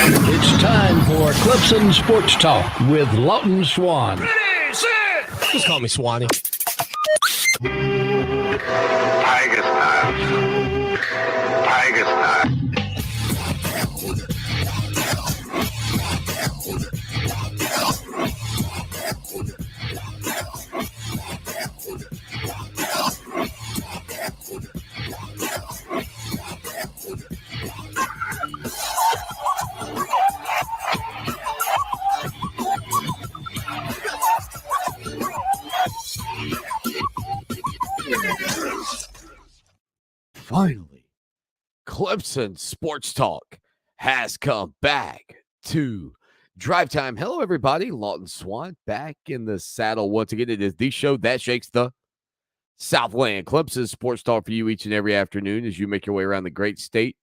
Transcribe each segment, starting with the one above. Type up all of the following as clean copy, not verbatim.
It's time for Clemson Sports Talk with Lawton Swan. Ready, set. Just call me Swanee. Tiger style. Tiger style. Finally, Clemson Sports Talk has come back to Drive Time. Hello, everybody. Lawton Swan back in the saddle once again. It is the show that shakes the Southland. Clemson Sports Talk for you each and every afternoon as you make your way around the great state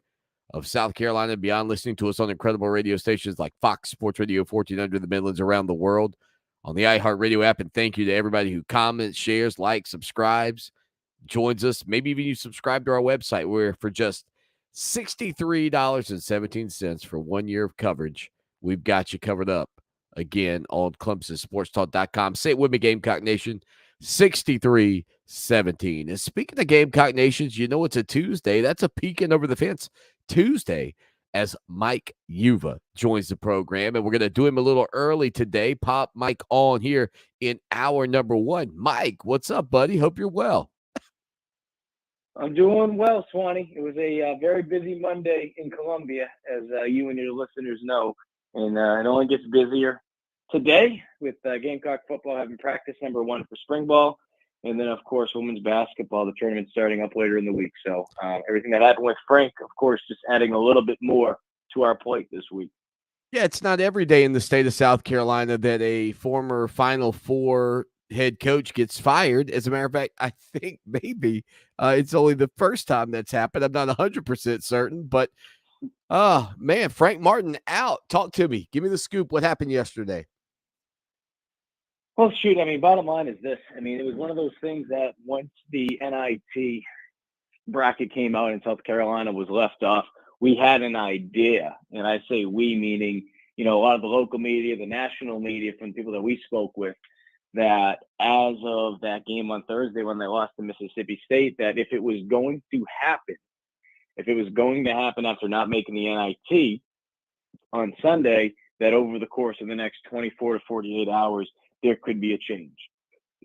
of South Carolina and beyond, listening to us on incredible radio stations like Fox Sports Radio 1400, the Midlands, around the world, on the iHeartRadio app. And thank you to everybody who comments, shares, likes, subscribes, joins us. Maybe even you subscribe to our website, where for just $63.17 for 1 year of coverage, we've got you covered up again on ClemsonSportsTalk.com. Say it with me, Gamecock Nation, 63-17. And speaking of Gamecock Nations, you know it's a Tuesday. That's a peeking over the fence Tuesday as Mike Yuva joins the program. And we're going to do him a little early today. Pop Mike on here in hour number one. Mike, what's up, buddy? Hope you're well. I'm doing well, Swanee. It was a very busy Monday in Columbia, as you and your listeners know, and it only gets busier today with Gamecock football having practice number one for spring ball, and then, of course, women's basketball, the tournament starting up later in the week. So everything that happened with Frank, of course, just adding a little bit more to our plate this week. Yeah, it's not every day in the state of South Carolina that a former Final Four head coach gets fired. As a matter of fact, I think maybe it's only the first time that's happened. I'm not 100% certain, but man, Frank Martin out. Talk to me. Give me the scoop. What happened yesterday? Well, shoot, I mean, bottom line is this. I mean, it was one of those things that once the NIT bracket came out and South Carolina was left off, we had an idea. And I say we, meaning, you know, a lot of the local media, the national media, from people that we spoke with, that as of that game on Thursday when they lost to Mississippi State, that if it was going to happen after not making the NIT on Sunday, that over the course of the next 24 to 48 hours, there could be a change.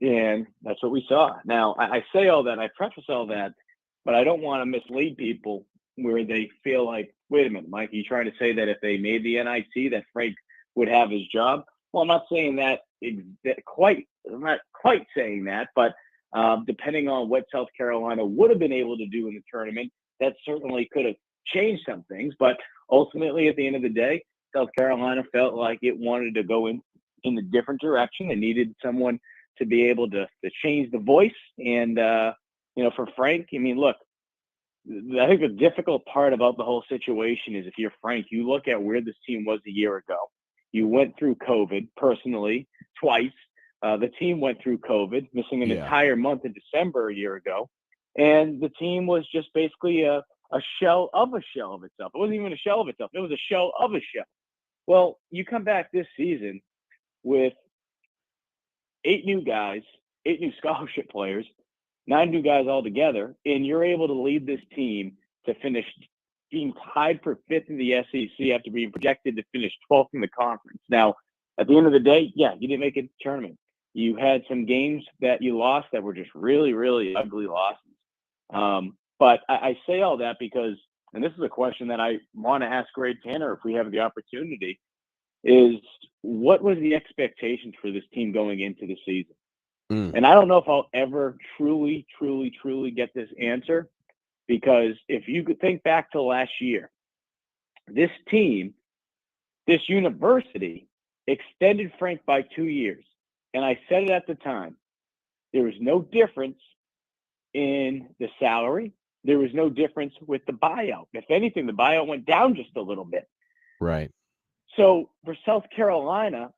And that's what we saw. Now, I say all that, I preface all that, but I don't want to mislead people where they feel like, wait a minute, Mike, are you trying to say that if they made the NIT that Frank would have his job? Well, I'm not saying that I'm not quite saying that, but depending on what South Carolina would have been able to do in the tournament, that certainly could have changed some things. But ultimately, at the end of the day, South Carolina felt like it wanted to go in a different direction. It needed someone to be able to change the voice. And, you know, for Frank, I mean, look, I think the difficult part about the whole situation is if you're Frank, you look at where this team was a year ago. You went through COVID personally twice. The team went through COVID, missing an entire month in December a year ago. And the team was just basically a shell of itself. It wasn't even a shell of itself. It was a shell of a shell. Well, you come back this season with 8 new guys, 8 new scholarship players, 9 new guys altogether, and you're able to lead this team to finish being tied for 5th in the SEC after being projected to finish 12th in the conference. Now, at the end of the day, yeah, you didn't make it to the tournament. You had some games that you lost that were just really, really ugly losses. But I say all that because, and this is a question that I want to ask Greg Tanner if we have the opportunity, is what was the expectations for this team going into the season? And I don't know if I'll ever truly get this answer, because if you could think back to last year, this team, this university extended Frank by 2 years. And I said it at the time, there was no difference in the salary. There was no difference with the buyout. If anything, the buyout went down just a little bit. Right. So for South Carolina,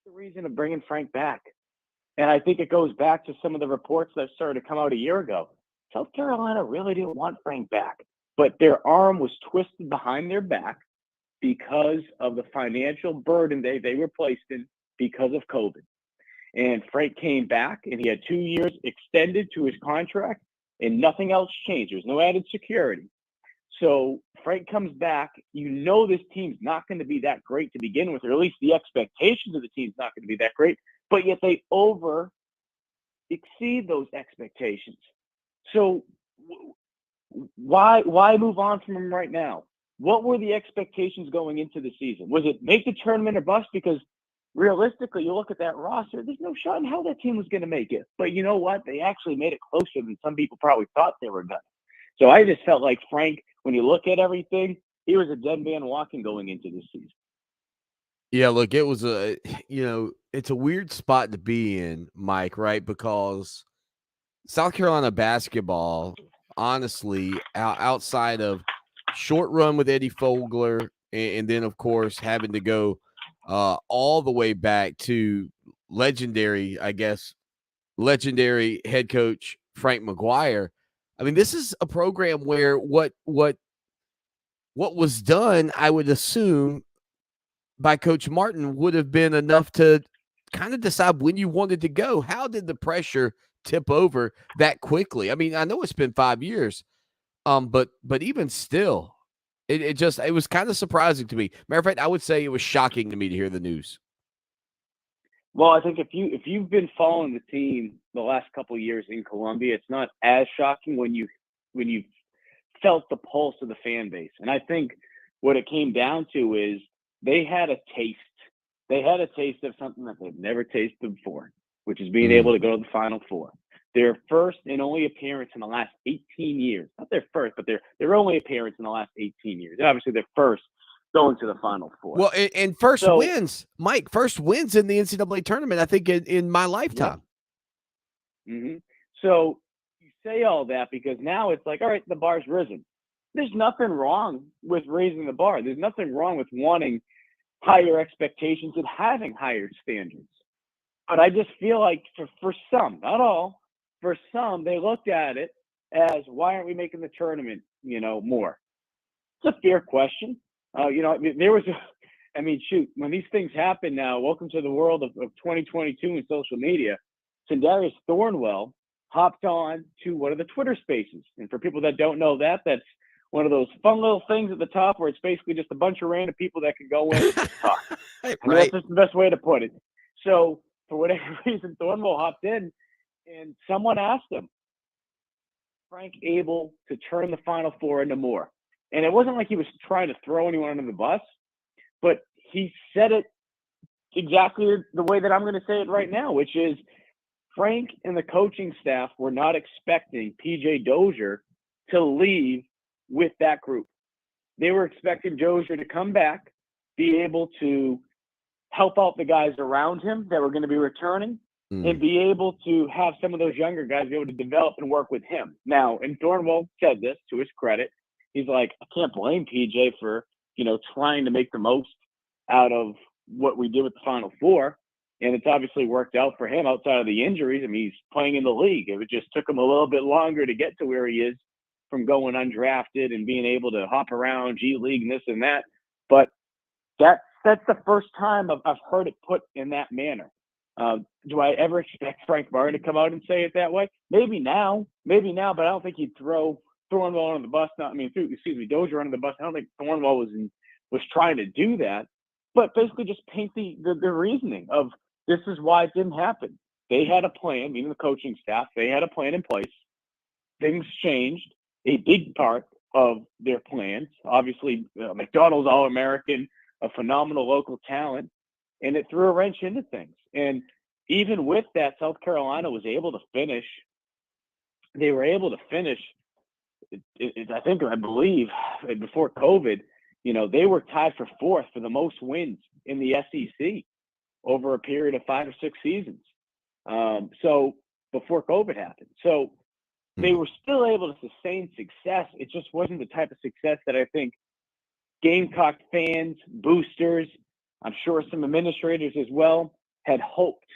the reason of bringing Frank back, and I think it goes back to some of the reports that started to come out a year ago. South Carolina really didn't want Frank back, but their arm was twisted behind their back, because of the financial burden they were placed in because of COVID. And Frank came back, and he had 2 years extended to his contract, and nothing else changed. There's no added security. So Frank comes back. You know this team's not going to be that great to begin with, or at least the expectations of the team's not going to be that great, but yet they exceed those expectations. So why move on from him right now? What were the expectations going into the season? Was it make the tournament or bust? Because realistically, you look at that roster, there's no shot in hell that team was going to make it. But you know what? They actually made it closer than some people probably thought they were going to. So I just felt like Frank, when you look at everything, he was a dead man walking going into this season. Yeah, look, it was it's a weird spot to be in, Mike, right? Because South Carolina basketball, honestly, outside of short run with Eddie Fogler, and then, of course, having to go all the way back to legendary head coach Frank McGuire. I mean, this is a program where what was done, I would assume, by Coach Martin would have been enough to kind of decide when you wanted to go. How did the pressure tip over that quickly? I mean, I know it's been 5 years, but even still, it was kind of surprising to me. Matter of fact, I would say it was shocking to me to hear the news. Well, I think if you've been following the team the last couple of years in Columbia, it's not as shocking when you've felt the pulse of the fan base. And I think what it came down to is they had a taste. They had a taste of something that they've never tasted before, which is being able to go to the Final Four. Their first and only appearance in the last 18 years. Not their first, but their only appearance in the last 18 years. And obviously their first going to the Final Four. Well, and first wins, Mike, first wins in the NCAA tournament, I think, in my lifetime. Yep. Mm-hmm. So you say all that because now it's like, all right, the bar's risen. There's nothing wrong with raising the bar. There's nothing wrong with wanting higher expectations and having higher standards. But I just feel like for some, not all, for some, they looked at it as, why aren't we making the tournament, more? It's a fair question. When these things happen now, welcome to the world of 2022 and social media. Sindarius Thornwell hopped on to one of the Twitter spaces. And for people that don't know that's one of those fun little things at the top where it's basically just a bunch of random people that can go in and talk. Right. That's just the best way to put it. So for whatever reason, Thornwell hopped in and someone asked him, Frank able to turn the Final Four into more? And it wasn't like he was trying to throw anyone under the bus, but he said it exactly the way that I'm going to say it right now, which is Frank and the coaching staff were not expecting PJ Dozier to leave with that group. They were expecting Dozier to come back, be able to help out the guys around him that were going to be returning, and be able to have some of those younger guys be able to develop and work with him. Now, and Thornwell said this to his credit. He's like, I can't blame PJ for, trying to make the most out of what we did with the Final Four. And it's obviously worked out for him outside of the injuries. I mean, he's playing in the league. It just took him a little bit longer to get to where he is from going undrafted and being able to hop around G League and this and that. But that's the first time I've heard it put in that manner. Do I ever expect Frank Martin to come out and say it that way? Maybe now, but I don't think he'd throw Thornwell under the bus. Dozier under the bus. I don't think Thornwell was trying to do that, but basically just paint the reasoning of this is why it didn't happen. They had a plan, meaning the coaching staff. They had a plan in place. Things changed. A big part of their plans, obviously, McDonald's All-American, a phenomenal local talent, and it threw a wrench into things. And even with that, South Carolina was able to finish. They were able to finish. I believe before COVID, they were tied for fourth for the most wins in the SEC over a period of 5 or 6 seasons. So before COVID happened. So they were still able to sustain success. It just wasn't the type of success that I think Gamecock fans, boosters, I'm sure some administrators as well, had hoped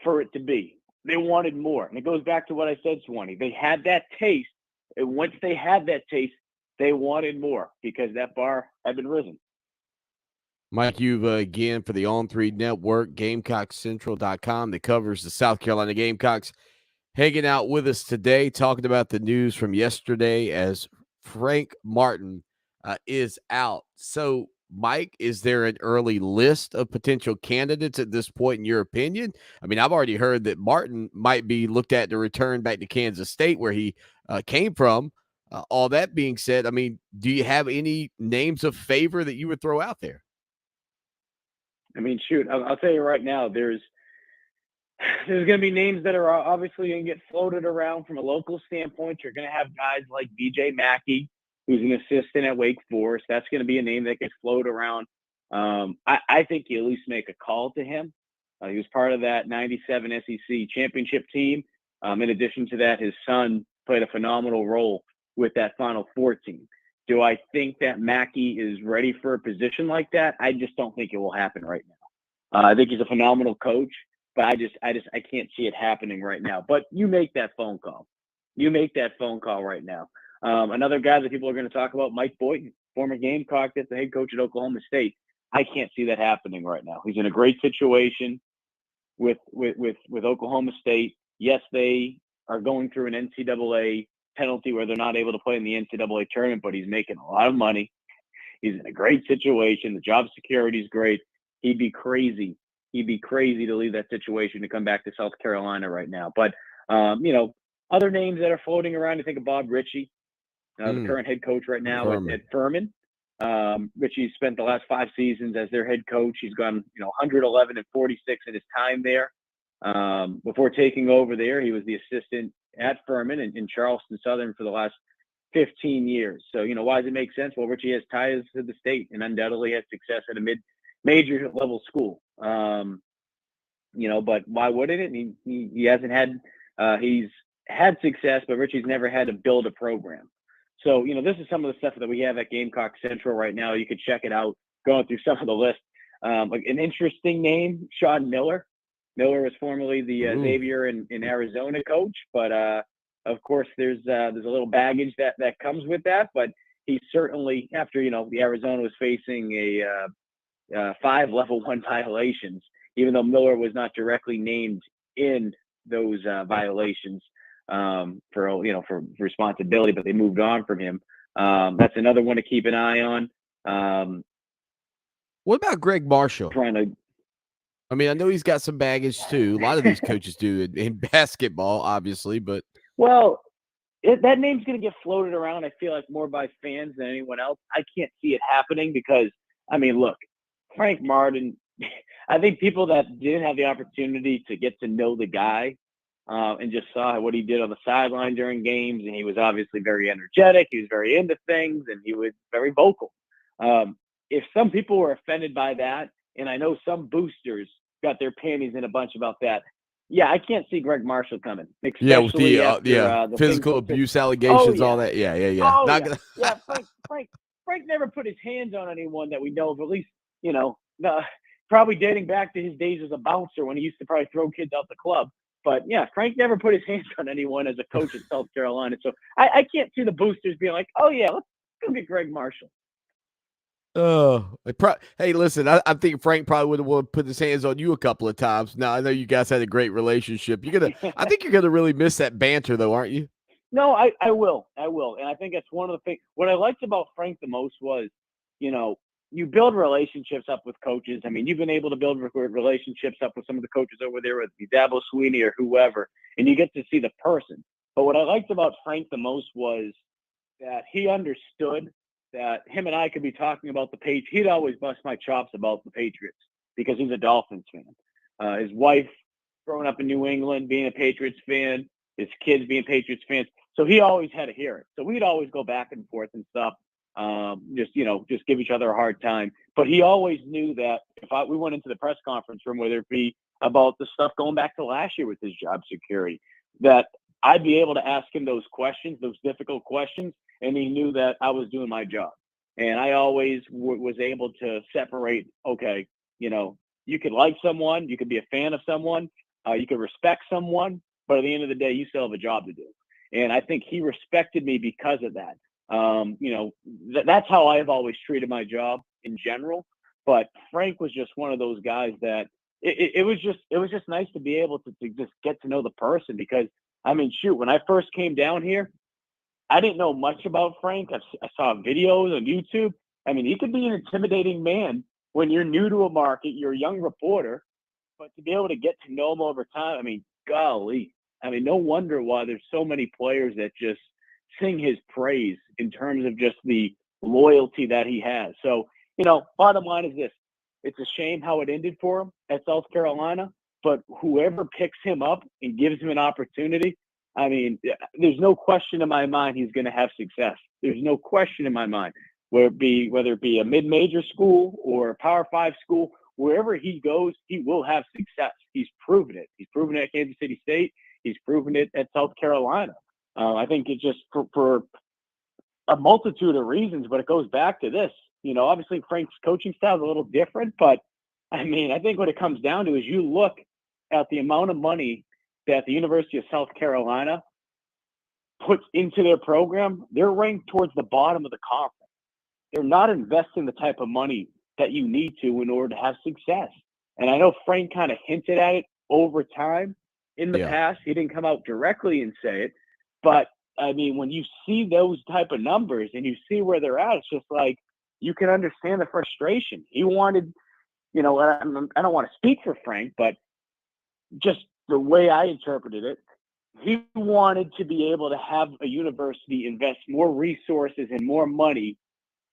for it to be. They wanted more. And it goes back to what I said, Swanee. They had that taste. And once they had that taste, they wanted more because that bar had been risen. Mike Yuva again for the On3 Network, GamecockCentral.com that covers the South Carolina Gamecocks, hanging out with us today, talking about the news from yesterday as Frank Martin is out. So, Mike, is there an early list of potential candidates at this point, in your opinion? I mean, I've already heard that Martin might be looked at to return back to Kansas State, where he came from. All that being said, I mean, do you have any names of favor that you would throw out there? I mean, shoot, I'll tell you right now, there's going to be names that are obviously going to get floated around from a local standpoint. You're going to have guys like BJ Mackey, who's an assistant at Wake Forest. That's going to be a name that gets floated around. I think you at least make a call to him. He was part of that 97 SEC championship team. In addition to that, his son played a phenomenal role with that Final Four team. Do I think that Mackey is ready for a position like that? I just don't think it will happen right now. I think he's a phenomenal coach, but I can't see it happening right now. But you make that phone call. You make that phone call right now. Another guy that people are going to talk about, Mike Boynton, former Gamecock, that's the head coach at Oklahoma State. I can't see that happening right now. He's in a great situation with Oklahoma State. Yes, they are going through an NCAA penalty where they're not able to play in the NCAA tournament, but he's making a lot of money. He's in a great situation. The job security is great. He'd be crazy. He'd be crazy to leave that situation to come back to South Carolina right now. But, other names that are floating around, I think of Bob Ritchie, the current head coach right now at Furman. Ritchie spent the last 5 seasons as their head coach. He's gone, 111 and 46 in his time there. Before taking over there, he was the assistant at Furman in Charleston Southern for the last 15 years. So, why does it make sense? Well, Ritchie has ties to the state and undoubtedly has success at a major level school. But why wouldn't it? He hasn't had, he's had success, but Ritchie's never had to build a program. So, this is some of the stuff that we have at Gamecock Central right now. You could check it out, going through some of the list. Like an interesting name, Sean Miller. Miller was formerly the Xavier in Arizona coach, but of course there's a little baggage that comes with that. But he certainly, after the Arizona was facing 5 level 1 violations, even though Miller was not directly named in those violations for responsibility, but they moved on from him. That's another one to keep an eye on. What about Greg Marshall? I mean, I know he's got some baggage too. A lot of these coaches do in basketball, obviously, but that name's going to get floated around. I feel like more by fans than anyone else. I can't see it happening because, look, Frank Martin. I think people that didn't have the opportunity to get to know the guy and just saw what he did on the sideline during games, and he was obviously very energetic. He was very into things, and he was very vocal. If some people were offended by that, and I know some boosters got their panties in a bunch about that. Yeah, I can't see Greg Marshall coming. Especially with the physical abuse allegations, all that. Yeah. Frank never put his hands on anyone that we know of, at least, probably dating back to his days as a bouncer when he used to probably throw kids out the club. But yeah, Frank never put his hands on anyone as a coach at South Carolina. So I can't see the boosters being like, oh yeah, let's go get Greg Marshall. Hey, listen, I think Frank probably would have put his hands on you a couple of times. Now, I know you guys had a great relationship. I think you're gonna really miss that banter, though, aren't you? No, I will, and I think that's one of the things. What I liked about Frank the most was, you build relationships up with coaches. I mean, you've been able to build relationships up with some of the coaches over there, with Dabo Sweeney or whoever, and you get to see the person. But what I liked about Frank the most was that he understood that him and I could be talking about the Patriots. He'd always bust my chops about the Patriots because he's a Dolphins fan. His wife, growing up in New England, being a Patriots fan, his kids being Patriots fans. So he always had to hear it. So we'd always go back and forth and stuff, just give each other a hard time. But he always knew that if we went into the press conference room, whether it be about the stuff going back to last year with his job security, that I'd be able to ask him those questions, those difficult questions, and he knew that I was doing my job. And I always was able to separate, okay, you could like someone, you could be a fan of someone, you could respect someone, but at the end of the day, you still have a job to do. And I think he respected me because of that. That's how I have always treated my job in general. But Frank was just one of those guys that it was just nice to be able to just get to know the person because I mean, shoot, when I first came down here, I didn't know much about Frank. I saw videos on YouTube. I mean, he could be an intimidating man when you're new to a market, you're a young reporter, but to be able to get to know him over time, I mean, golly. I mean, no wonder why there's so many players that just sing his praise in terms of just the loyalty that he has. So, bottom line is this. It's a shame how it ended for him at South Carolina, but whoever picks him up and gives him an opportunity, I mean, there's no question in my mind he's going to have success. There's no question in my mind, whether it be a mid-major school or a Power 5 school, wherever he goes, he will have success. He's proven it. He's proven it at Kansas City State. He's proven it at South Carolina. I think it's just for a multitude of reasons, but it goes back to this. Obviously Frank's coaching style is a little different, but I mean, I think what it comes down to is you look at the amount of money that the University of South Carolina puts into their program. They're ranked towards the bottom of the conference. They're not investing the type of money that you need to in order to have success. And I know Frank kind of hinted at it over time in the past. He didn't come out directly and say it, but I mean, when you see those type of numbers and you see where they're at, it's just like, you can understand the frustration. He wanted, I don't want to speak for Frank, but just the way I interpreted it, he wanted to be able to have a university invest more resources and more money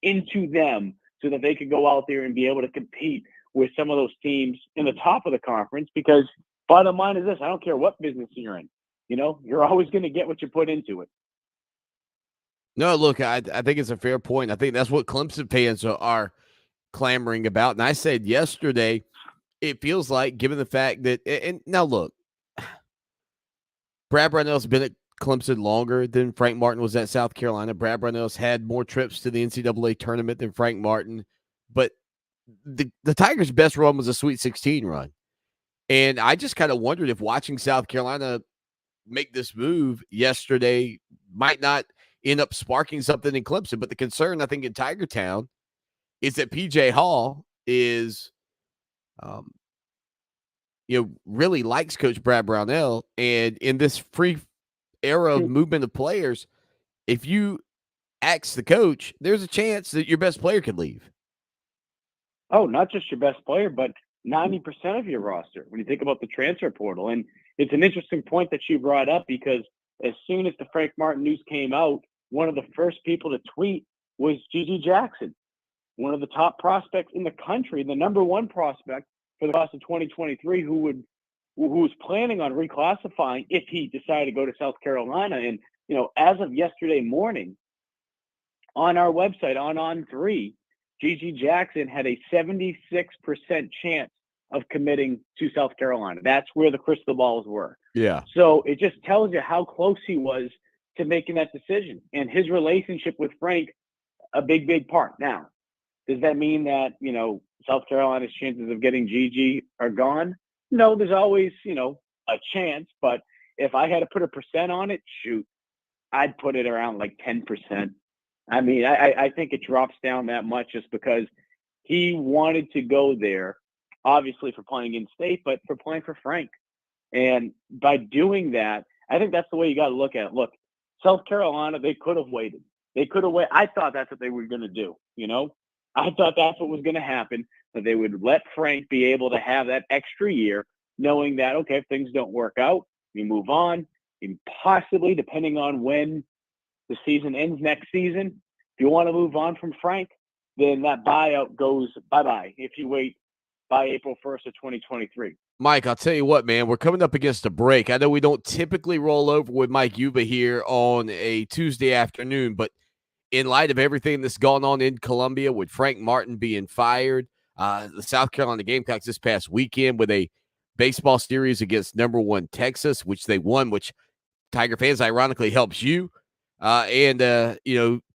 into them so that they could go out there and be able to compete with some of those teams in the top of the conference. Because bottom line is this, I don't care what business you're in, you're always going to get what you put into it. No, look, I think it's a fair point. I think that's what Clemson fans are clamoring about. And I said yesterday, it feels like, given the fact that, and now look, Brad Brownell's been at Clemson longer than Frank Martin was at South Carolina. Brad Brownell's had more trips to the NCAA tournament than Frank Martin. But the Tigers' best run was a Sweet 16 run. And I just kind of wondered if watching South Carolina make this move yesterday might not end up sparking something in Clemson. But the concern, I think, in Tiger Town is that PJ Hall is, really likes Coach Brad Brownell. And in this free era of movement of players, if you axe the coach, there's a chance that your best player could leave. Oh, not just your best player, but 90% of your roster when you think about the transfer portal. And it's an interesting point that you brought up because as soon as the Frank Martin news came out, one of the first people to tweet was Gigi Jackson, one of the top prospects in the country, the number one prospect for the class of 2023 who was planning on reclassifying if he decided to go to South Carolina. And, as of yesterday morning on our website on 3, Gigi Jackson had a 76% chance of committing to South Carolina. That's where the crystal balls were. Yeah. So it just tells you how close he was to making that decision. And his relationship with Frank, a big, big part. Now, does that mean that, South Carolina's chances of getting Gigi are gone? No, there's always, a chance. But if I had to put a percent on it, shoot, I'd put it around like 10%. I mean, I think it drops down that much just because he wanted to go there, obviously for playing in state, but for playing for Frank. And by doing that, I think that's the way you got to look at it. Look, South Carolina, they could have waited. They could have waited. I thought that's what they were going to do, I thought that's what was going to happen, that they would let Frank be able to have that extra year, knowing that, okay, if things don't work out, we move on, and possibly, depending on when the season ends next season, if you want to move on from Frank, then that buyout goes bye-bye if you wait by April 1st of 2023. Mike, I'll tell you what, man, we're coming up against a break. I know we don't typically roll over with Mike Yuba here on a Tuesday afternoon, but in light of everything that's gone on in Columbia with Frank Martin being fired, the South Carolina Gamecocks this past weekend with a baseball series against number 1 Texas, which they won, which Tiger fans ironically helps you. And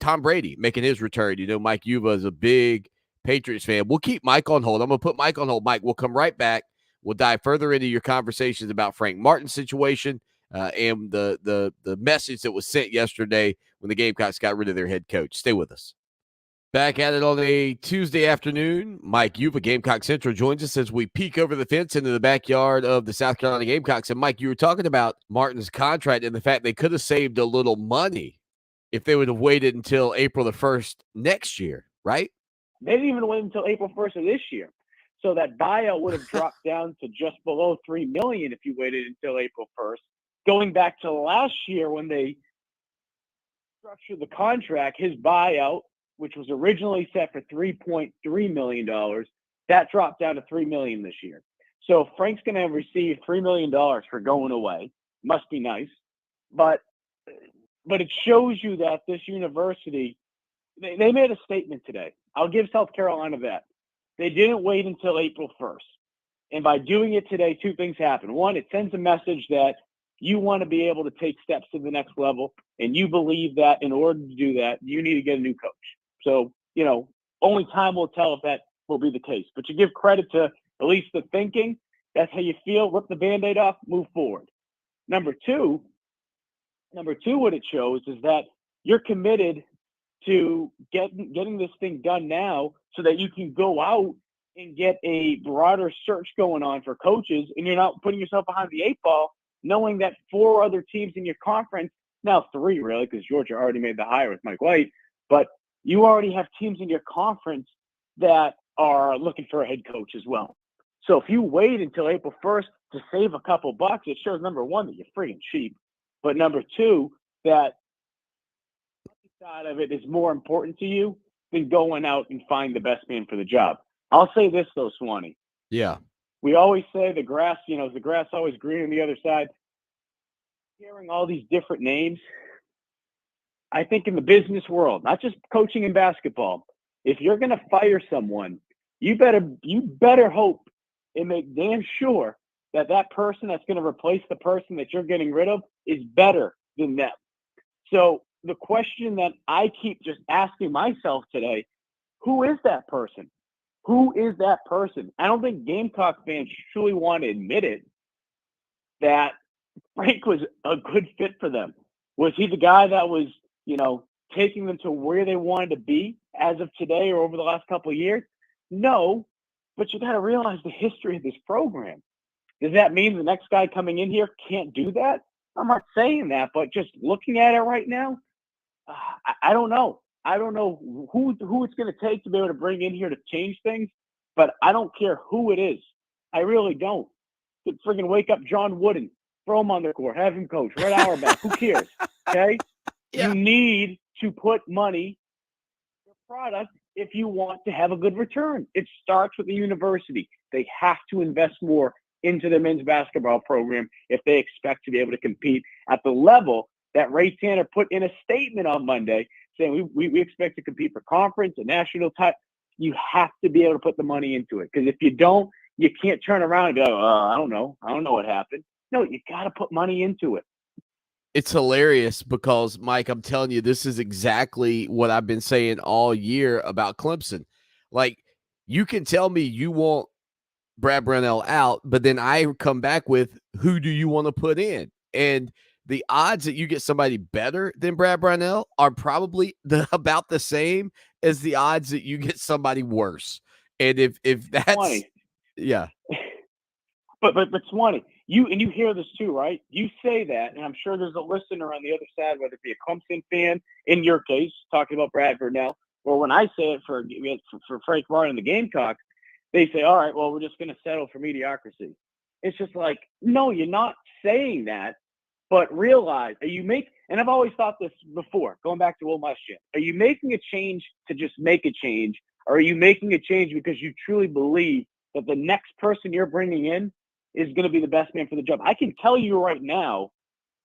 Tom Brady making his return. Mike Yuba is a big Patriots fan. We'll keep Mike on hold. I'm going to put Mike on hold. Mike, we'll come right back. We'll dive further into your conversations about Frank Martin's situation and the message that was sent yesterday when the Gamecocks got rid of their head coach. Stay with us. Back at it on a Tuesday afternoon. Mike Yuba, Gamecock Central, joins us as we peek over the fence into the backyard of the South Carolina Gamecocks. And, Mike, you were talking about Martin's contract and the fact they could have saved a little money if they would have waited until April the 1st next year, right? They didn't even wait until April 1st of this year. So that buyout would have dropped down to just below $3 million if you waited until April 1st. Going back to last year when they structured the contract, his buyout, which was originally set for $3.3 million, that dropped down to $3 million this year. So Frank's going to have received $3 million for going away. Must be nice. But it shows you that this university, they made a statement today. I'll give South Carolina that. They didn't wait until April 1st. And by doing it today, two things happen. One, it sends a message that you want to be able to take steps to the next level, and you believe that in order to do that, you need to get a new coach. So, only time will tell if that will be the case. But you give credit to at least the thinking. That's how you feel. Rip the Band-Aid off, move forward. Number two, what it shows is that you're committed to getting this thing done now so that you can go out and get a broader search going on for coaches, and you're not putting yourself behind the eight ball, knowing that 4 other teams in your conference, now 3 really, because Georgia already made the hire with Mike White, but you already have teams in your conference that are looking for a head coach as well. So if you wait until April 1st to save a couple bucks, it shows, number one, that you're freaking cheap, but number two, that side of it is more important to you than going out and find the best man for the job. I'll say this though, Swanee. Yeah. We always say the grass always green on the other side. Hearing all these different names, I think in the business world, not just coaching and basketball, if you're going to fire someone, you better hope and make damn sure that person that's going to replace the person that you're getting rid of is better than them. So the question that I keep just asking myself today, who is that person? Who is that person? I don't think Gamecock fans truly want to admit it, that Frank was a good fit for them. Was he the guy that was, taking them to where they wanted to be as of today or over the last couple of years? No, but you got to realize the history of this program. Does that mean the next guy coming in here can't do that? I'm not saying that, but just looking at it right now, I don't know. I don't know who it's going to take to be able to bring in here to change things, but I don't care who it is. I really don't. Could friggin' wake up John Wooden, throw him on the court, have him coach, Red Auerbach. Who cares? Okay? Yeah. You need to put money in your product if you want to have a good return. It starts with the university. They have to invest more into the men's basketball program if they expect to be able to compete at the level that Ray Tanner put in a statement on Monday saying we expect to compete for conference and national title. You have to be able to put the money into it, because if you don't, you can't turn around and go, I don't know what happened. No, you got to put money into it. It's hilarious because, Mike, I'm telling you, this is exactly what I've been saying all year about Clemson. Like, you can tell me you want Brad Brownell out, but then I come back with, who do you want to put in? And the odds that you get somebody better than Brad Brownell are probably about the same as the odds that you get somebody worse. And if that's 20. Yeah. But Swanee, you hear this too, right? You say that, and I'm sure there's a listener on the other side, whether it be a Clemson fan, in your case, talking about Brad Brownell, or when I say it for Frank Martin and the Gamecocks, they say, all right, well, we're just going to settle for mediocrity. It's just like, no, you're not saying that, but realize, and I've always thought this before, going back to Will Muschamp, are you making a change to just make a change, or are you making a change because you truly believe that the next person you're bringing in is going to be the best man for the job? I can tell you right now,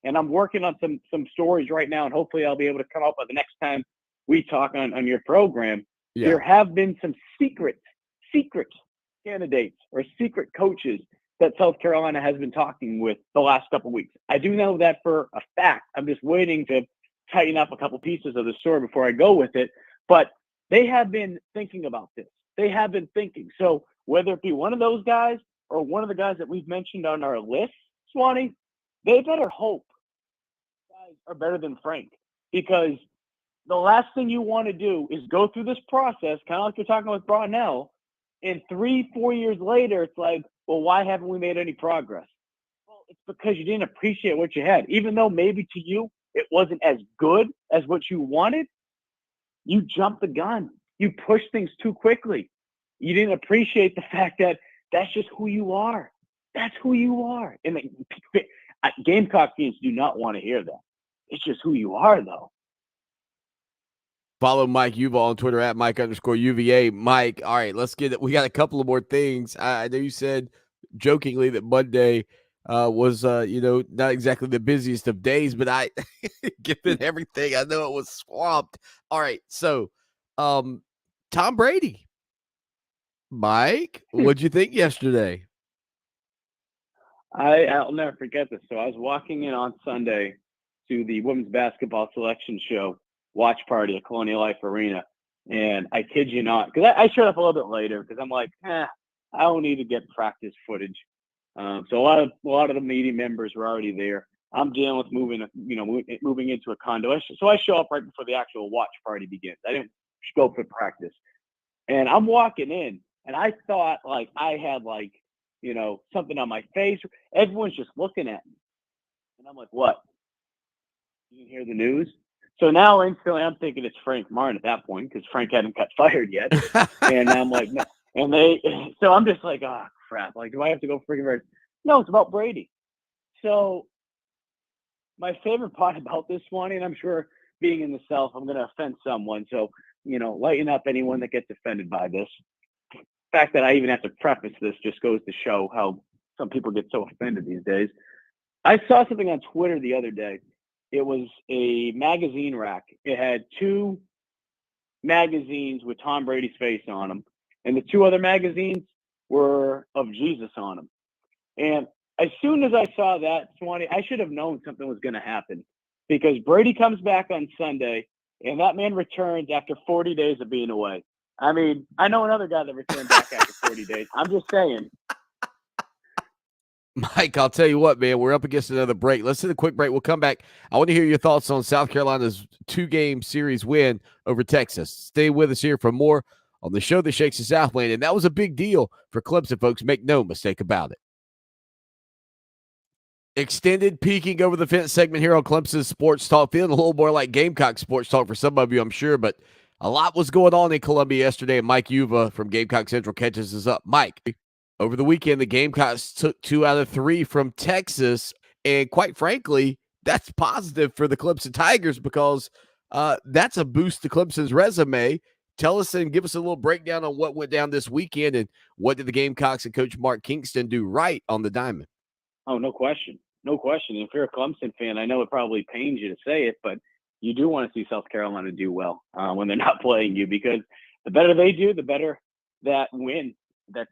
and I'm working on some stories right now, and hopefully I'll be able to come up with the next time we talk on your program. Yeah. There have been some secret candidates or secret coaches that South Carolina has been talking with the last couple of weeks. I do know that for a fact. I'm just waiting to tighten up a couple pieces of the story before I go with it. But they have been thinking about this. They have been thinking. So whether it be one of those guys or one of the guys that we've mentioned on our list, Swanee, they better hope guys are better than Frank, because the last thing you want to do is go through this process, kind of like you're talking with Brownell, and 3-4 years later, it's like, well, why haven't we made any progress? Well, it's because you didn't appreciate what you had. Even though maybe to you it wasn't as good as what you wanted, you jumped the gun. You pushed things too quickly. You didn't appreciate the fact that that's just who you are. That's who you are. And Gamecock fans do not want to hear that. It's just who you are, though. Follow Mike Uval on Twitter at Mike_UVA. Mike, all right, let's get it. We got a couple of more things. I know you said jokingly that Monday was, not exactly the busiest of days, but given everything, I know it was swamped. All right, so Tom Brady. Mike, what'd you think yesterday? I'll never forget this. So I was walking in on Sunday to the women's basketball selection show watch party at Colonial Life Arena. And I kid you not, because I showed up a little bit later because I'm like, I don't need to get practice footage. So a lot of the media members were already there. I'm dealing with moving into a condo. So I show up right before the actual watch party begins. I didn't go for practice. And I'm walking in, and I thought like I had something on my face. Everyone's just looking at me. And I'm like, what? You didn't hear the news? So now instantly I'm thinking it's Frank Martin at that point because Frank hadn't got fired yet. And I'm like, no. So I'm just like, oh, crap. Like, do I have to go freaking Brady? No, it's about Brady. So my favorite part about this one, and I'm sure being in the South, I'm going to offend someone. So, lighten up anyone that gets offended by this. The fact that I even have to preface this just goes to show how some people get so offended these days. I saw something on Twitter the other day. It was a magazine rack. It had 2 magazines with Tom Brady's face on them, and the 2 other magazines were of Jesus on them. And as soon as I saw that, Swanee, I should have known something was going to happen because Brady comes back on Sunday, and that man returns after 40 days of being away. I mean, I know another guy that returned back after 40 days. I'm just saying. Mike, I'll tell you what, man, we're up against another break. Let's hit a quick break. We'll come back. I want to hear your thoughts on South Carolina's 2-game series win over Texas. Stay with us here for more on the show that shakes the Southland. And that was a big deal for Clemson, folks. Make no mistake about it. Extended peeking over the fence segment here on Clemson Sports Talk. Feeling a little more like Gamecock Sports Talk for some of you, I'm sure, but a lot was going on in Columbia yesterday, and Mike Uva from Gamecock Central catches us up. Mike, over the weekend, the Gamecocks took 2 out of 3 from Texas, and quite frankly, that's positive for the Clemson Tigers because that's a boost to Clemson's resume. Tell us and give us a little breakdown on what went down this weekend and what did the Gamecocks and Coach Mark Kingston do right on the diamond? Oh, no question. No question. If you're a Clemson fan, I know it probably pains you to say it, but you do want to see South Carolina do well when they're not playing you because the better they do, the better that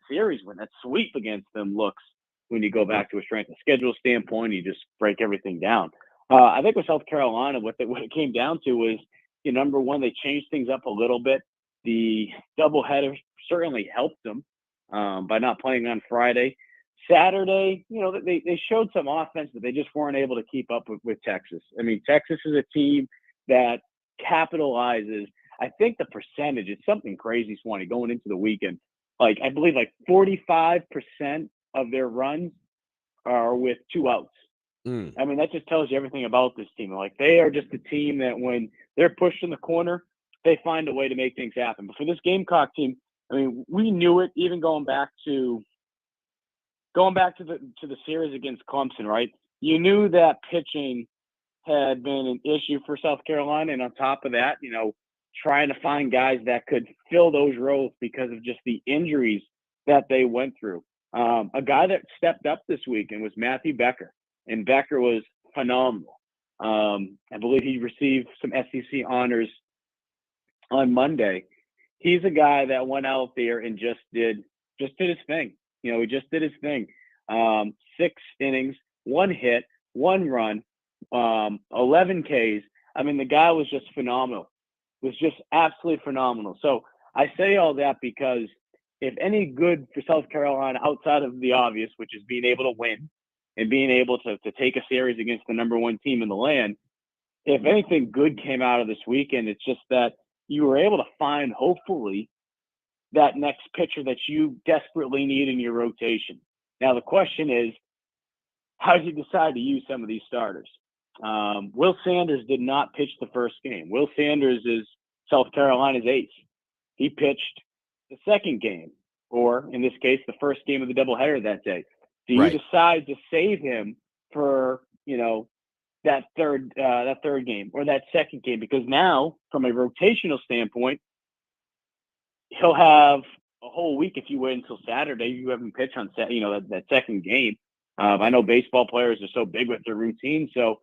series win, that sweep against them looks when you go back to a strength of schedule standpoint. You just break everything down. I think with South Carolina, what it came down to was, number one, they changed things up a little bit. The doubleheader certainly helped them by not playing on Friday. Saturday, they showed some offense, but they just weren't able to keep up with Texas. I mean, Texas is a team that capitalizes. I think the percentage is something crazy, Swanee, going into the weekend. I believe 45% of their runs are with 2 outs. I mean, that just tells you everything about this team. They are just a team that when they're pushed in the corner, they find a way to make things happen. But for this Gamecock team, I mean, we knew it even going back to the series against Clemson, right? You knew that pitching had been an issue for South Carolina, and on top of that, trying to find guys that could fill those roles because of just the injuries that they went through. A guy that stepped up this weekend was Matthew Becker, and Becker was phenomenal. I believe he received some SEC honors on Monday. He's a guy that went out there and just did his thing. He just did his thing. 6 innings, 1 hit, 1 run, 11 Ks. I mean, the guy was just phenomenal. Was just absolutely phenomenal. So I say all that because if any good for South Carolina outside of the obvious, which is being able to win and being able to take a series against the number 1 team in the land, if anything good came out of this weekend, it's just that you were able to find, hopefully, that next pitcher that you desperately need in your rotation. Now, the question is, how did you decide to use some of these starters? Will Sanders did not pitch the first game. Will Sanders is South Carolina's ace. He pitched the second game, or in this case, the first game of the doubleheader that day. Do you decide to save him for, that third game or that second game? Because now, from a rotational standpoint, he'll have a whole week if you wait until Saturday. You haven't pitched on that second game. I know baseball players are so big with their routine, so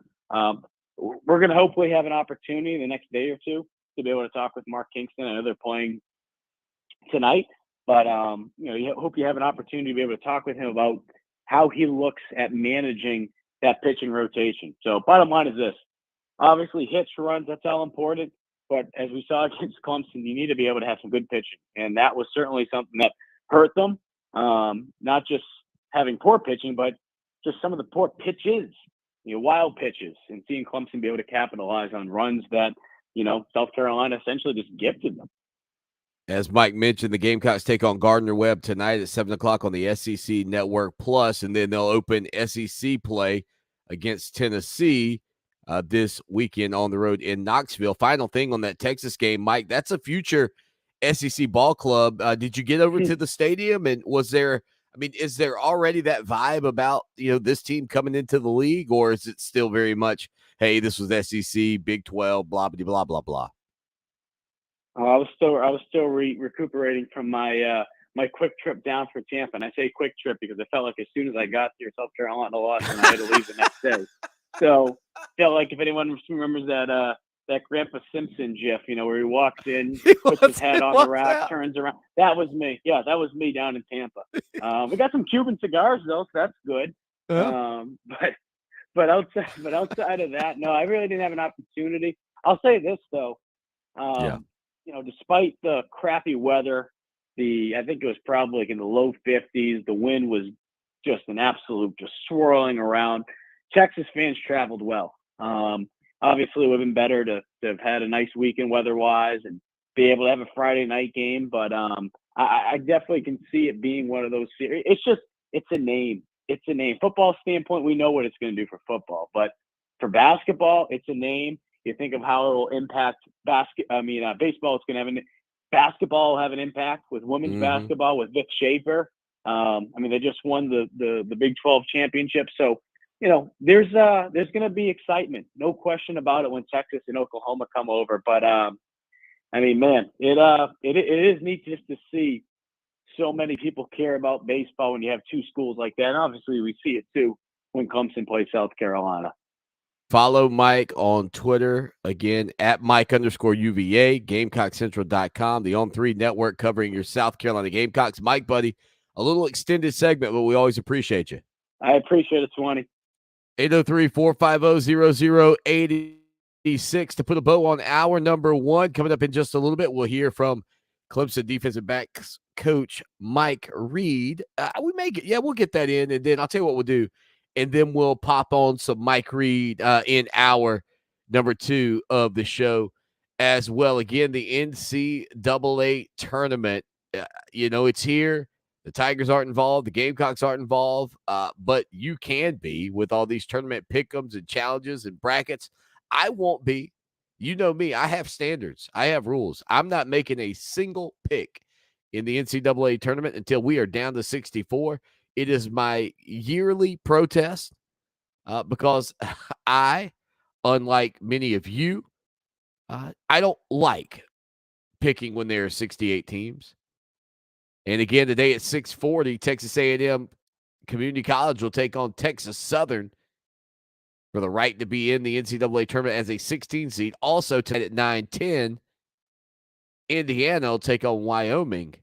we're going to hopefully have an opportunity the next day or two to be able to talk with Mark Kingston. I know they're playing tonight, but you hope you have an opportunity to be able to talk with him about how he looks at managing that pitching rotation. So bottom line is this: obviously hits, runs, that's all important. But as we saw against Clemson, you need to be able to have some good pitching, and that was certainly something that hurt them. Not just having poor pitching, but just some of the poor pitches, wild pitches, and seeing Clemson be able to capitalize on runs that, South Carolina essentially just gifted them. As Mike mentioned, the Gamecocks take on Gardner-Webb tonight at 7 o'clock on the SEC Network Plus, and then they'll open SEC play against Tennessee this weekend on the road in Knoxville. Final thing on that Texas game, Mike, that's a future SEC ball club. Did you get over to the stadium, and is there already that vibe about, this team coming into the league, or is it still very much, hey, this was SEC, Big 12, blah, blah, blah, blah, blah? I was still recuperating from my my quick trip down for Tampa, and I say quick trip because I felt like as soon as I got here, South Carolina lost, and I had to leave the next day. So, felt like if anyone remembers that Grandpa Simpson gif, where he walks in, puts his head on the rack, turns around. That was me. Yeah, that was me down in Tampa. We got some Cuban cigars though, so that's good. But outside of that, no, I really didn't have an opportunity. I'll say this though. Despite the crappy weather, I think it was probably like in the low 50s. The wind was just an absolute, just swirling around. Texas fans traveled well. Obviously, it would have been better to have had a nice weekend weather-wise and be able to have a Friday night game. But I definitely can see it being one of those series. It's a name. It's a name. Football standpoint, we know what it's going to do for football. But for basketball, it's a name. You think of how it will impact baseball. It's going to have basketball will have an impact with women's basketball with Vic Schaefer. They just won the Big 12 championship. So, there's going to be excitement, no question about it, when Texas and Oklahoma come over. But man, it is neat just to see so many people care about baseball when you have two schools like that. And obviously, we see it too when Clemson plays South Carolina. Follow Mike on Twitter, again, at Mike_UVA, GamecockCentral.com, the On3 network covering your South Carolina Gamecocks. Mike, buddy, a little extended segment, but we always appreciate you. I appreciate it, Swanee. 803-450-0086 to put a bow on hour number one. Coming up in just a little bit, we'll hear from Clemson defensive backs coach Mike Reed. We'll get that in, and then I'll tell you what we'll do. And then we'll pop on some Mike Reed in hour number two of the show as well. Again, the NCAA tournament, it's here. The Tigers aren't involved. The Gamecocks aren't involved. But you can be with all these tournament pick'ems and challenges and brackets. I won't be. You know me. I have standards. I have rules. I'm not making a single pick in the NCAA tournament until we are down to 64. It is my yearly protest because I, unlike many of you, I don't like picking when there are 68 teams. And again, today at 6:40, Texas A&M Community College will take on Texas Southern for the right to be in the NCAA tournament as a 16 seed. Also tonight at 9:10, Indiana will take on Wyoming.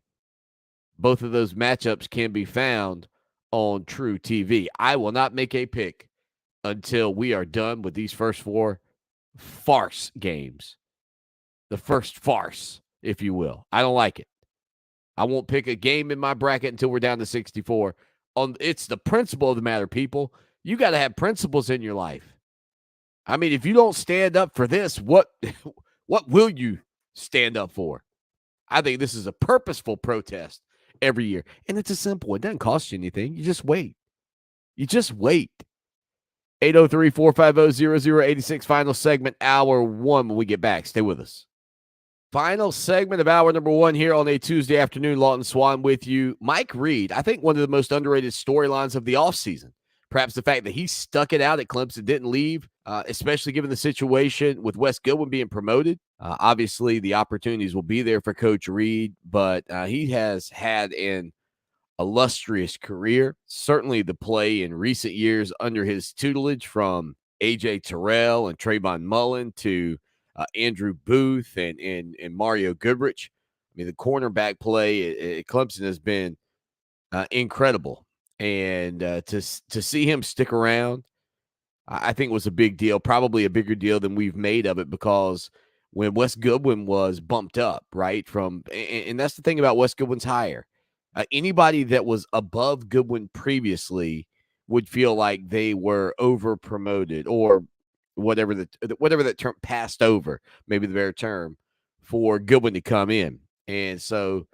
Both of those matchups can be found on True TV. I will not make a pick until we are done with these first four farce games. The first farce, if you will. I don't like it. I won't pick a game in my bracket until we're down to 64. It's the principle of the matter, people. You got to have principles in your life. I mean, if you don't stand up for this, what will you stand up for? I think this is a purposeful protest every year. And it's a simple. It doesn't cost you anything. You just wait. You just wait. 803-450-0086. Final segment, hour one when we get back. Stay with us. Final segment of hour number one here on a Tuesday afternoon. Lawton Swan with you. Mike Reed, I think one of the most underrated storylines of the offseason. Perhaps the fact that he stuck it out at Clemson, didn't leave, especially given the situation with Wes Goodwin being promoted. Obviously, the opportunities will be there for Coach Reed, but he has had an illustrious career. Certainly the play in recent years under his tutelage, from A.J. Terrell and Trayvon Mullen to Andrew Booth and Mario Goodrich. I mean, the cornerback play at Clemson has been incredible. And to see him stick around, I think was a big deal, probably a bigger deal than we've made of it, because when Wes Goodwin was bumped up, right, and that's the thing about Wes Goodwin's hire. Anybody that was above Goodwin previously would feel like they were over promoted, or whatever that term, passed over, maybe the better term, for Goodwin to come in. And so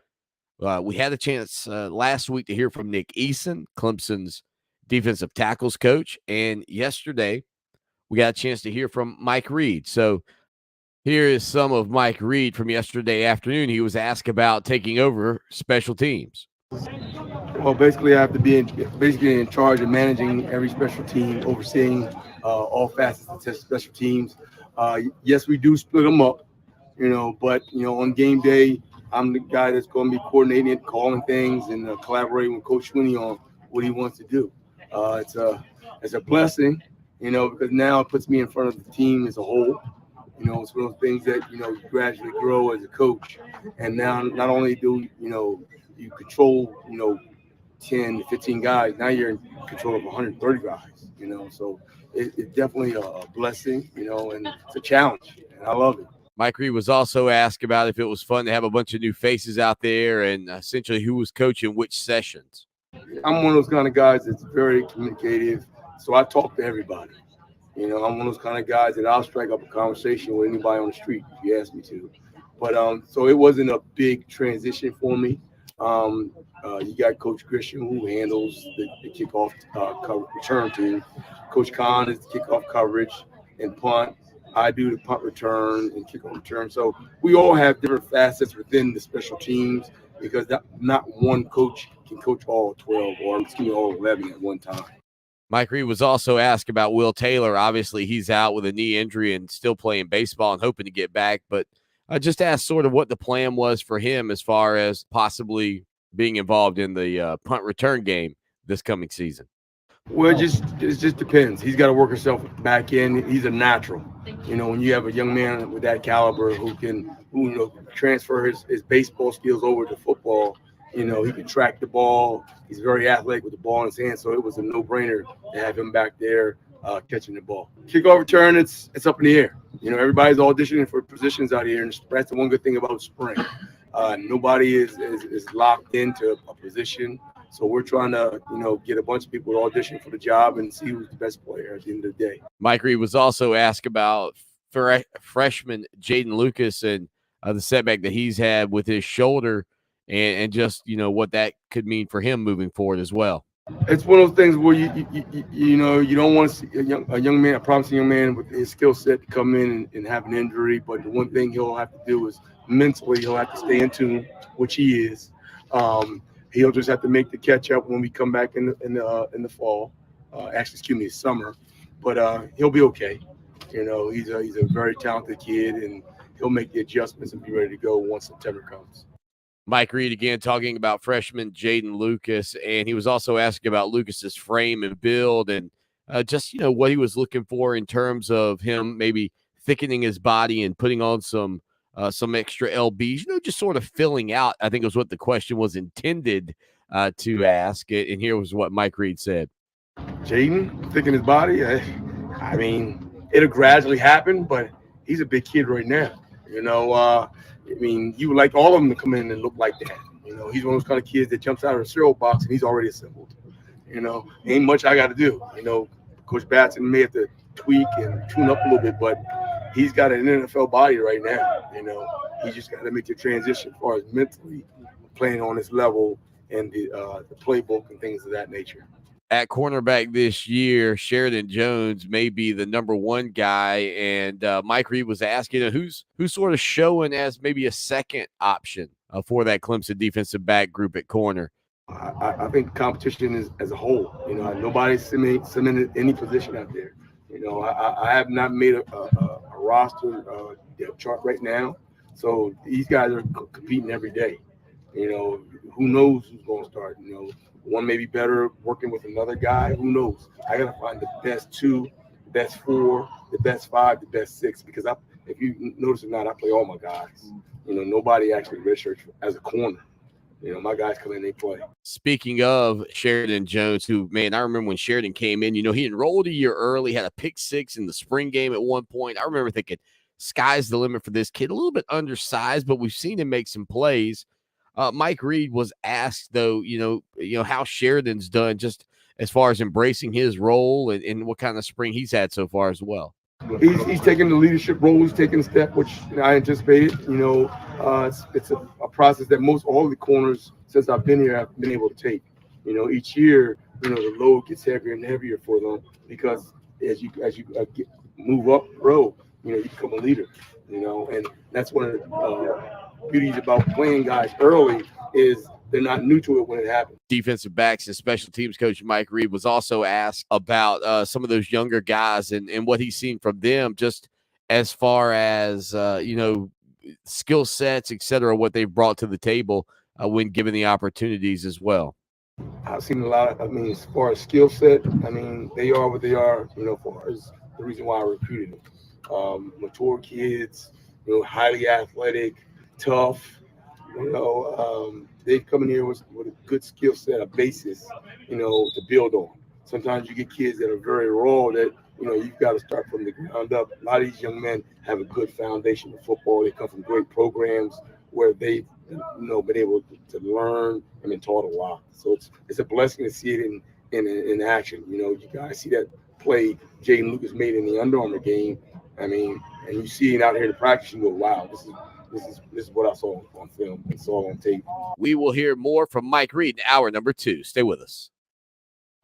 we had a chance last week to hear from Nick Eason, Clemson's defensive tackles coach. And yesterday we got a chance to hear from Mike Reed. So here is some of Mike Reed from yesterday afternoon. He was asked about taking over special teams. Well, basically, I have to be in charge of managing every special team, overseeing all facets of the special teams. Yes, we do split them up, but on game day, I'm the guy that's going to be coordinating, calling things, and collaborating with Coach Sweeney on what he wants to do. It's a blessing, because now it puts me in front of the team as a whole. It's one of those things that, you gradually grow as a coach. And now not only do, you control, 10 to 15 guys, now you're in control of 130 guys, So it's definitely a blessing, and it's a challenge. And I love it. Mike Reed was also asked about if it was fun to have a bunch of new faces out there, and essentially who was coaching which sessions. I'm one of those kind of guys that's very communicative, so I talk to everybody. I'm one of those kind of guys that I'll strike up a conversation with anybody on the street if you ask me to. But so it wasn't a big transition for me. You got Coach Christian, who handles the kickoff return team. Coach Khan is the kickoff coverage and punt. I do the punt return and kickoff return. So we all have different facets within the special teams, because not one coach can coach all 12 or all 11 at one time. Mike Reed was also asked about Will Taylor. Obviously, he's out with a knee injury and still playing baseball and hoping to get back. But I just asked sort of what the plan was for him as far as possibly being involved in the punt return game this coming season. Well, it just depends. He's got to work himself back in. He's a natural. When you have a young man with that caliber who transfer his baseball skills over to football, he can track the ball. He's very athletic with the ball in his hand, so it was a no-brainer to have him back there catching the ball. Kickoff return, it's up in the air. Everybody's auditioning for positions out here, and that's the one good thing about spring. Nobody is locked into a position. So we're trying to, get a bunch of people to audition for the job and see who's the best player at the end of the day. Mike Reed was also asked about freshman Jaden Lucas and the setback that he's had with his shoulder and just, what that could mean for him moving forward as well. It's one of those things where you don't want to see a young man, a promising young man with his skill set to come in and have an injury. But the one thing he'll have to do is mentally he'll have to stay in tune, which he is. He'll just have to make the catch up when we come back in the fall. Summer. But he'll be okay. He's a very talented kid, and he'll make the adjustments and be ready to go once September comes. Mike Reed again talking about freshman Jaden Lucas, and he was also asking about Lucas's frame and build and just what he was looking for in terms of him maybe thickening his body and putting on some extra lbs, just sort of filling out. I think it was what the question was intended to ask. And here was what Mike Reed said. Jaden thicken his body. I mean, it'll gradually happen, but he's a big kid right now. You would like all of them to come in and look like that. He's one of those kind of kids that jumps out of a cereal box and he's already assembled. Ain't much I got to do. Coach Batson may have to tweak and tune up a little bit, but he's got an NFL body right now. He just got to make the transition as far as mentally playing on this level and the playbook and things of that nature. At cornerback this year, Sheridan Jones may be the number one guy, and Mike Reed was asking who's sort of showing as maybe a second option for that Clemson defensive back group at corner. I think competition is as a whole. Nobody's cemented any position out there. I have not made a roster depth chart right now, so these guys are competing every day. Who knows who's going to start? One may be better working with another guy. Who knows? I got to find the best 2, the best 4, the best 5, the best 6. Because if you notice or not, I play all my guys. Nobody actually redshirts as a corner. My guys come in, they play. Speaking of Sheridan Jones, who, man, I remember when Sheridan came in, he enrolled a year early, had a pick 6 in the spring game at one point. I remember thinking, sky's the limit for this kid. A little bit undersized, but we've seen him make some plays. Mike Reed was asked, though, how Sheridan's done just as far as embracing his role and what kind of spring he's had so far as well. He's taking the leadership role. He's taking a step, which I anticipated. It's a process that most all the corners since I've been here have been able to take. Each year, the load gets heavier and heavier for them because as you move up the road, you become a leader. And that's one of the beauties about playing guys early is they're not new to it when it happens. Defensive backs and special teams coach Mike Reed was also asked about some of those younger guys and what he's seen from them, just as far as, skill sets, et cetera, what they've brought to the table when given the opportunities as well. I've seen a lot as far as skill set, they are what they are, as far as the reason why I recruited them. Mature kids, highly athletic, tough. They come in here with a good skill set, a basis, to build on. Sometimes you get kids that are very raw that, you've got to start from the ground up. A lot of these young men have a good foundation of football. They come from great programs where they've, been able to learn and been taught a lot. So it's a blessing to see it in action. You guys see that play Jaden Lucas made in the Under Armour game. And you see it out here in practice, you go, wow, this is what I saw on film and saw on tape. We will hear more from Mike Reed in hour number 2. Stay with us.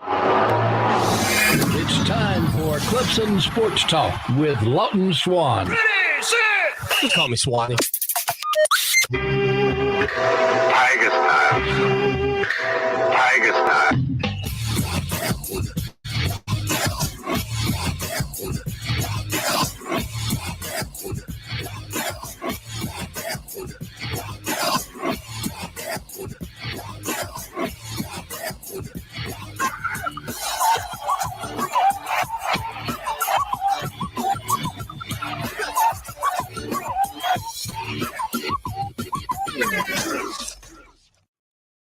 It's time for Clemson Sports Talk with Lawton Swan. Ready, set! You call me Swanee. Tiger style. Tiger style.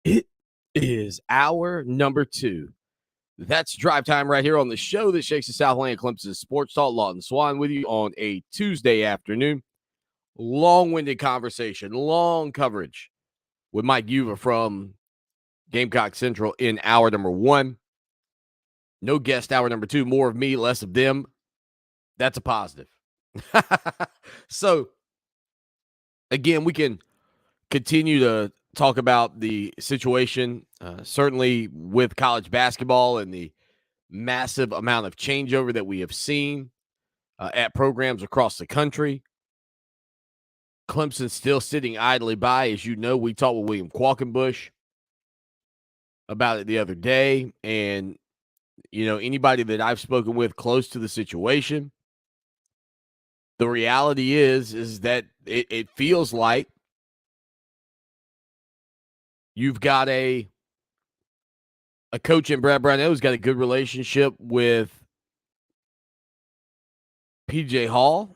It is hour number 2. That's drive time right here on the show that shakes the Southland Clemson Sports Talk. Lawton Swan with you on a Tuesday afternoon. Long-winded conversation, long coverage with Mike Uva from Gamecock Central in hour number 1. No guest hour number 2, more of me, less of them. That's a positive. So, again, we can continue to talk about the situation, certainly with college basketball and the massive amount of changeover that we have seen at programs across the country. Clemson still sitting idly by. As you know, we talked with William Qualkenbush about it the other day. And, anybody that I've spoken with close to the situation, the reality is that it feels like you've got a coach in Brad Brownell who's got a good relationship with PJ Hall.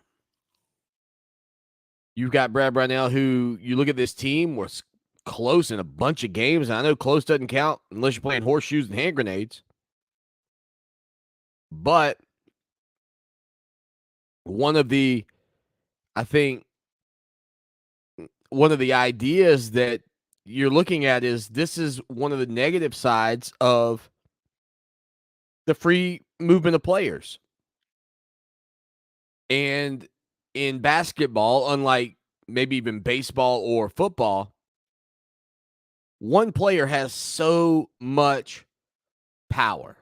You've got Brad Brownell who, you look at this team, was close in a bunch of games. And I know close doesn't count unless you're playing horseshoes and hand grenades. But one of the ideas that you're looking at is this is one of the negative sides of the free movement of players. And in basketball, unlike maybe even baseball or football, one player has so much power.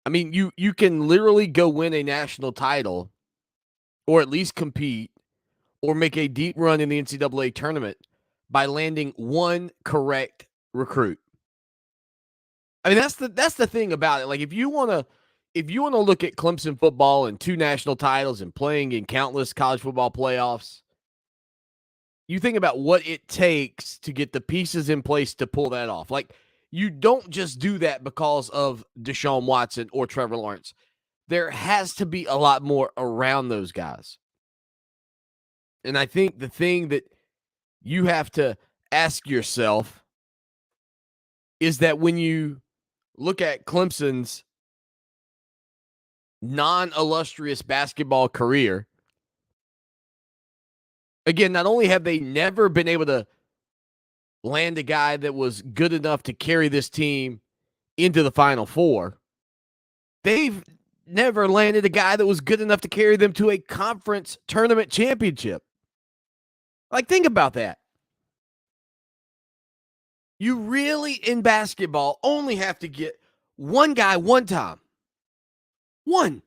I mean, you can literally go win a national title or at least compete or make a deep run in the NCAA tournament by landing one correct recruit. I mean, that's the thing about it. Like if you want to look at Clemson football and 2 national titles and playing in countless college football playoffs, you think about what it takes to get the pieces in place to pull that off. Like you don't just do that because of Deshaun Watson or Trevor Lawrence. There has to be a lot more around those guys. And I think the thing that you have to ask yourself is that when you look at Clemson's non-illustrious basketball career, again, not only have they never been able to land a guy that was good enough to carry this team into the Final Four, they've never landed a guy that was good enough to carry them to a conference tournament championship. Like, think about that. You really, in basketball, only have to get one guy one time. One.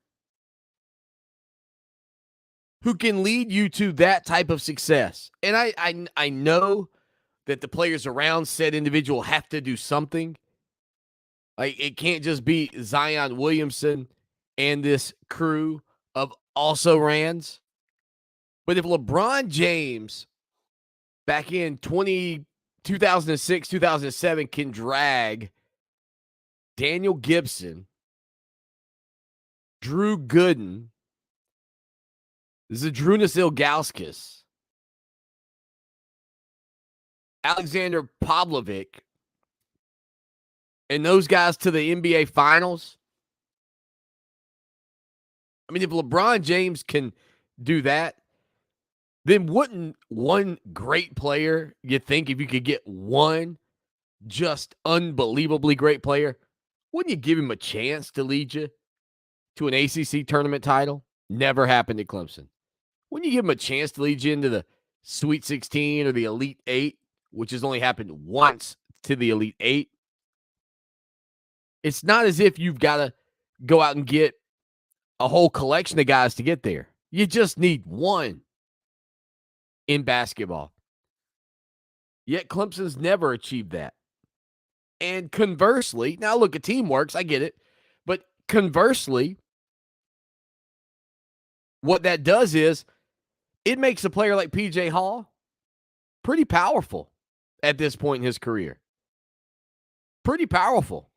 Who can lead you to that type of success. And I know that the players around said individual have to do something. Like, it can't just be Zion Williamson and this crew of also-rans. But if LeBron James back in 2006, 2007 can drag Daniel Gibson, Drew Gooden, Zydrunas Ilgauskas, Alexander Pavlovic, and those guys to the NBA Finals. I mean, if LeBron James can do that, then wouldn't one great player, you think, if you could get one just unbelievably great player, wouldn't you give him a chance to lead you to an ACC tournament title? Never happened at Clemson. Wouldn't you give him a chance to lead you into the Sweet 16 or the Elite 8, which has only happened once to the Elite 8? It's not as if you've got to go out and get a whole collection of guys to get there. You just need one in basketball. Yet Clemson's never achieved that. And conversely, now look, a team works, I get it. But conversely, what that does is it makes a player like P.J. Hall pretty powerful at this point in his career. Pretty powerful.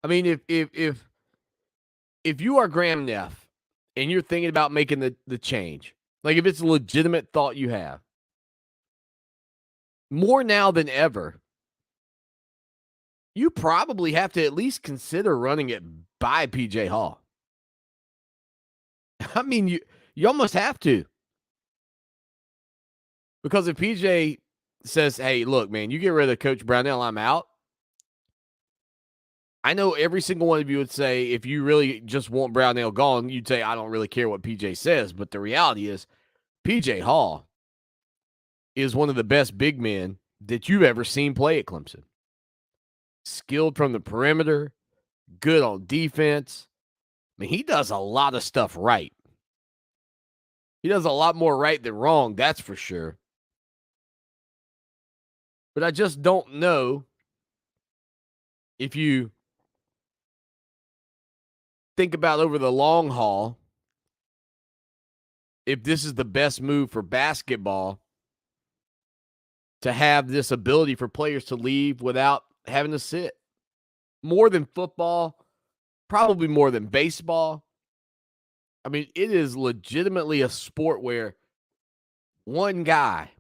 I mean, if you are Graham Neff and you're thinking about making the change, like if it's a legitimate thought you have, more now than ever, you probably have to at least consider running it by P.J. Hall. I mean, you almost have to. Because if P.J. says, hey, look, man, you get rid of Coach Brownell, I'm out. I know every single one of you would say, if you really just want Brownell gone, you'd say, I don't really care what P.J. says. But the reality is, P.J. Hall is one of the best big men that you've ever seen play at Clemson. Skilled from the perimeter, good on defense. I mean, he does a lot of stuff right. He does a lot more right than wrong, that's for sure. But I just don't know if you think about over the long haul, if this is the best move for basketball to have this ability for players to leave without having to sit. More than football, probably more than baseball. I mean, it is legitimately a sport where one guy,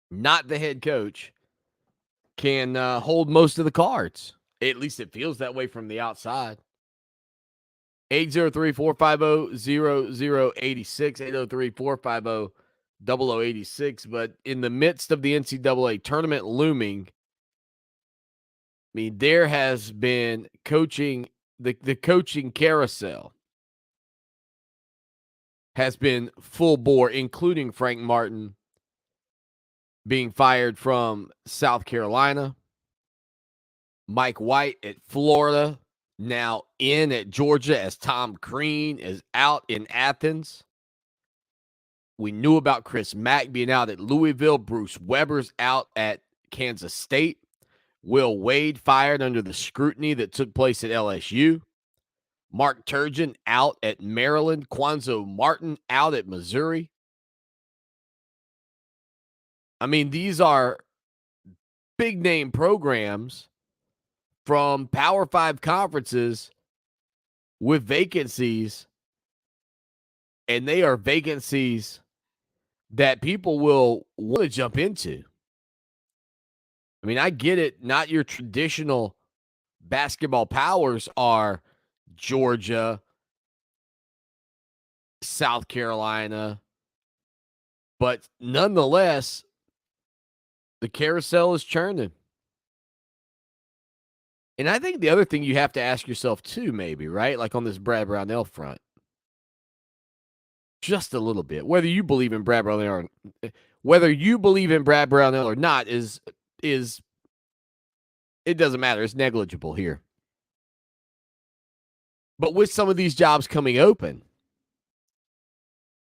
not the head coach, can hold most of the cards. At least it feels that way from the outside. 803-450-0086, 803-450-0086. But in the midst of the NCAA tournament looming, I mean, there has been coaching, the coaching carousel has been full bore, including Frank Martin being fired from South Carolina, Mike White at Florida, now in at Georgia as Tom Crean is out in Athens. We knew about Chris Mack being out at Louisville. Bruce Weber's out at Kansas State. Will Wade fired under the scrutiny that took place at LSU. Mark Turgeon out at Maryland. Quanzo Martin out at Missouri. I mean, these are big name programs from Power 5 conferences with vacancies, and they are vacancies that people will want to jump into. I mean, I get it. Not your traditional basketball powers are Georgia, South Carolina, but nonetheless, the carousel is churning. And I think the other thing you have to ask yourself too, maybe, right? Like on this Brad Brownell front, just a little bit, whether you believe in Brad Brownell or not is it doesn't matter. It's negligible here. But with some of these jobs coming open,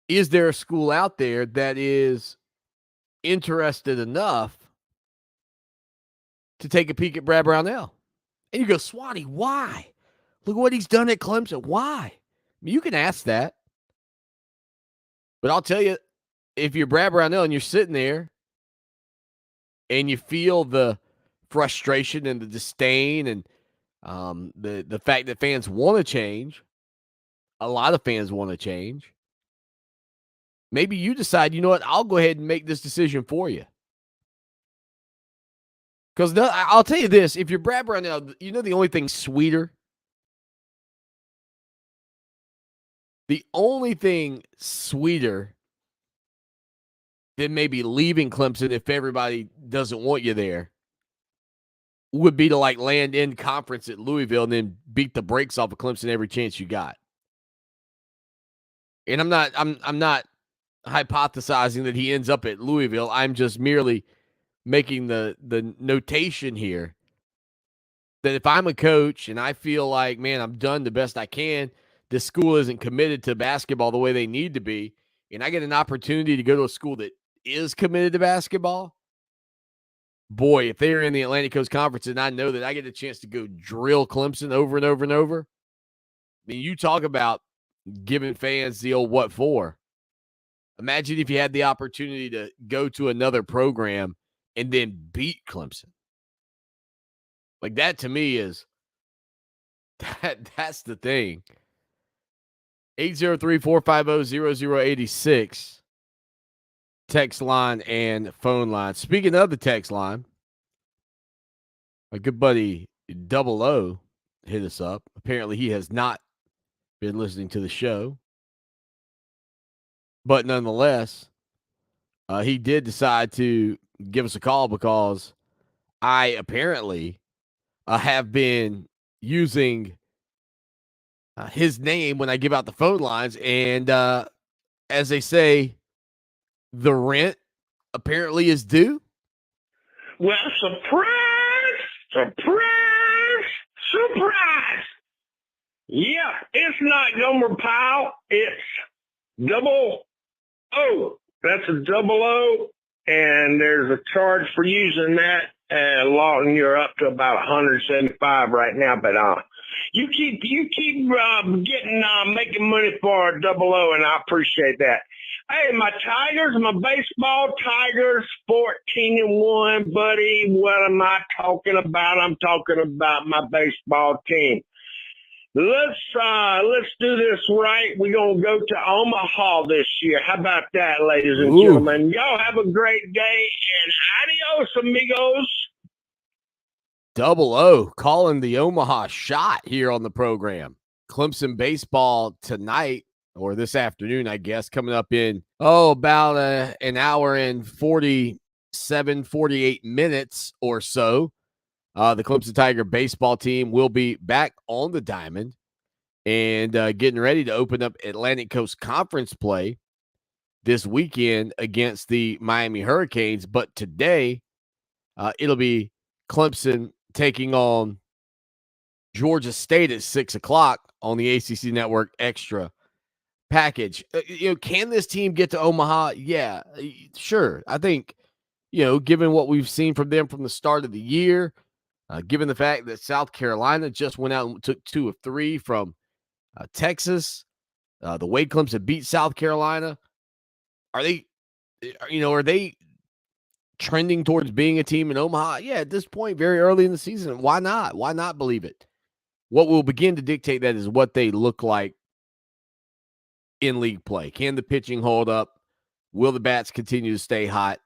is there a school out there that is interested enough to take a peek at Brad Brownell? And you go, Swanee, why? Look what he's done at Clemson. Why? I mean, you can ask that. But I'll tell you, if you're Brad Brownell and you're sitting there and you feel the frustration and the disdain and the fact that fans want to change, a lot of fans want to change, maybe you decide, you know what, I'll go ahead and make this decision for you. Because I'll tell you this, if you're Brad Brownell, you know the only thing sweeter? The only thing sweeter than maybe leaving Clemson if everybody doesn't want you there would be to like land in conference at Louisville and then beat the brakes off of Clemson every chance you got. And I'm not hypothesizing that he ends up at Louisville. I'm just merely making the notation here that if I'm a coach and I feel like, man, I'm done the best I can, this school isn't committed to basketball the way they need to be, and I get an opportunity to go to a school that is committed to basketball, boy, if they're in the Atlantic Coast Conference and I know that I get a chance to go drill Clemson over and over and over, I mean, you talk about giving fans the old what for. Imagine if you had the opportunity to go to another program and then beat Clemson. Like that to me is that's the thing. 803-450-0086. Text line and phone line. Speaking of the text line, my good buddy Double O hit us up. Apparently he has not been listening to the show. But nonetheless, he did decide to give us a call because I apparently have been using his name when I give out the phone lines. And as they say, the rent apparently is due. Well, surprise, surprise, surprise. Yeah, it's not Gomer Pyle. It's double O. That's a double O. And there's a charge for using that. Lawton, you're up to about 175 right now, but you keep getting making money for a double O, and I appreciate that. Hey, my Tigers, my baseball Tigers, 14-1, buddy. What am I talking about? I'm talking about my baseball team. Let's do this right. We're gonna go to Omaha this year. How about that, ladies and gentlemen? Y'all have a great day and adios, amigos. Double O calling the Omaha shot here on the program. Clemson baseball tonight, or this afternoon, I guess, coming up in about an hour and 48 minutes or so. The Clemson Tiger baseball team will be back on the diamond and getting ready to open up Atlantic Coast Conference play this weekend against the Miami Hurricanes. But today, it'll be Clemson taking on Georgia State at 6 o'clock on the ACC Network Extra package. Can this team get to Omaha? Yeah, sure. I think, given what we've seen from them from the start of the year, given the fact that South Carolina just went out and took 2 of 3 from Texas, the way Clemson beat South Carolina, are they trending towards being a team in Omaha? Yeah, at this point, very early in the season, why not? Why not believe it? What will begin to dictate that is what they look like in league play. Can the pitching hold up? Will the bats continue to stay hot?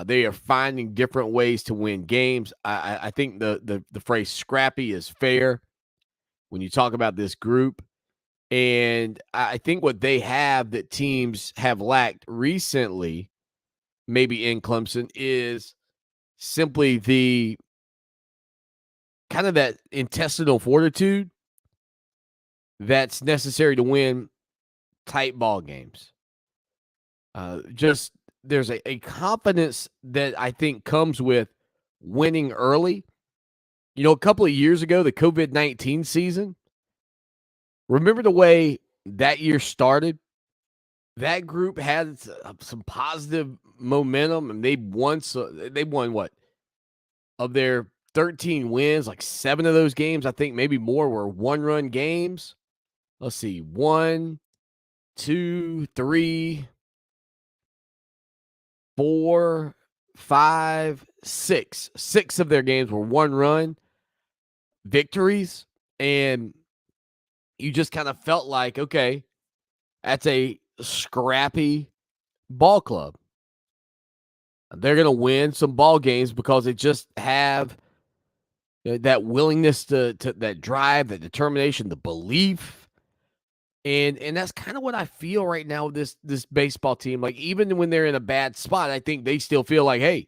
They are finding different ways to win games. I think the phrase scrappy is fair when you talk about this group. And I think what they have that teams have lacked recently, maybe in Clemson, is simply the kind of that intestinal fortitude that's necessary to win tight ball games. Just there's a confidence that I think comes with winning early. A couple of years ago, the COVID-19 season, remember the way that year started? That group had some positive momentum, and they won what? Of their 13 wins, like 7 of those games, I think maybe more, were one-run games. Let's see, 1, 2, 3, 4, 5, 6. 6 of their games were one-run victories, and you just kind of felt like, okay, that's a scrappy ball club. They're going to win some ball games because they just have that willingness to that drive, that determination, the belief. And that's kind of what I feel right now with this baseball team. Like, even when they're in a bad spot, I think they still feel like, hey,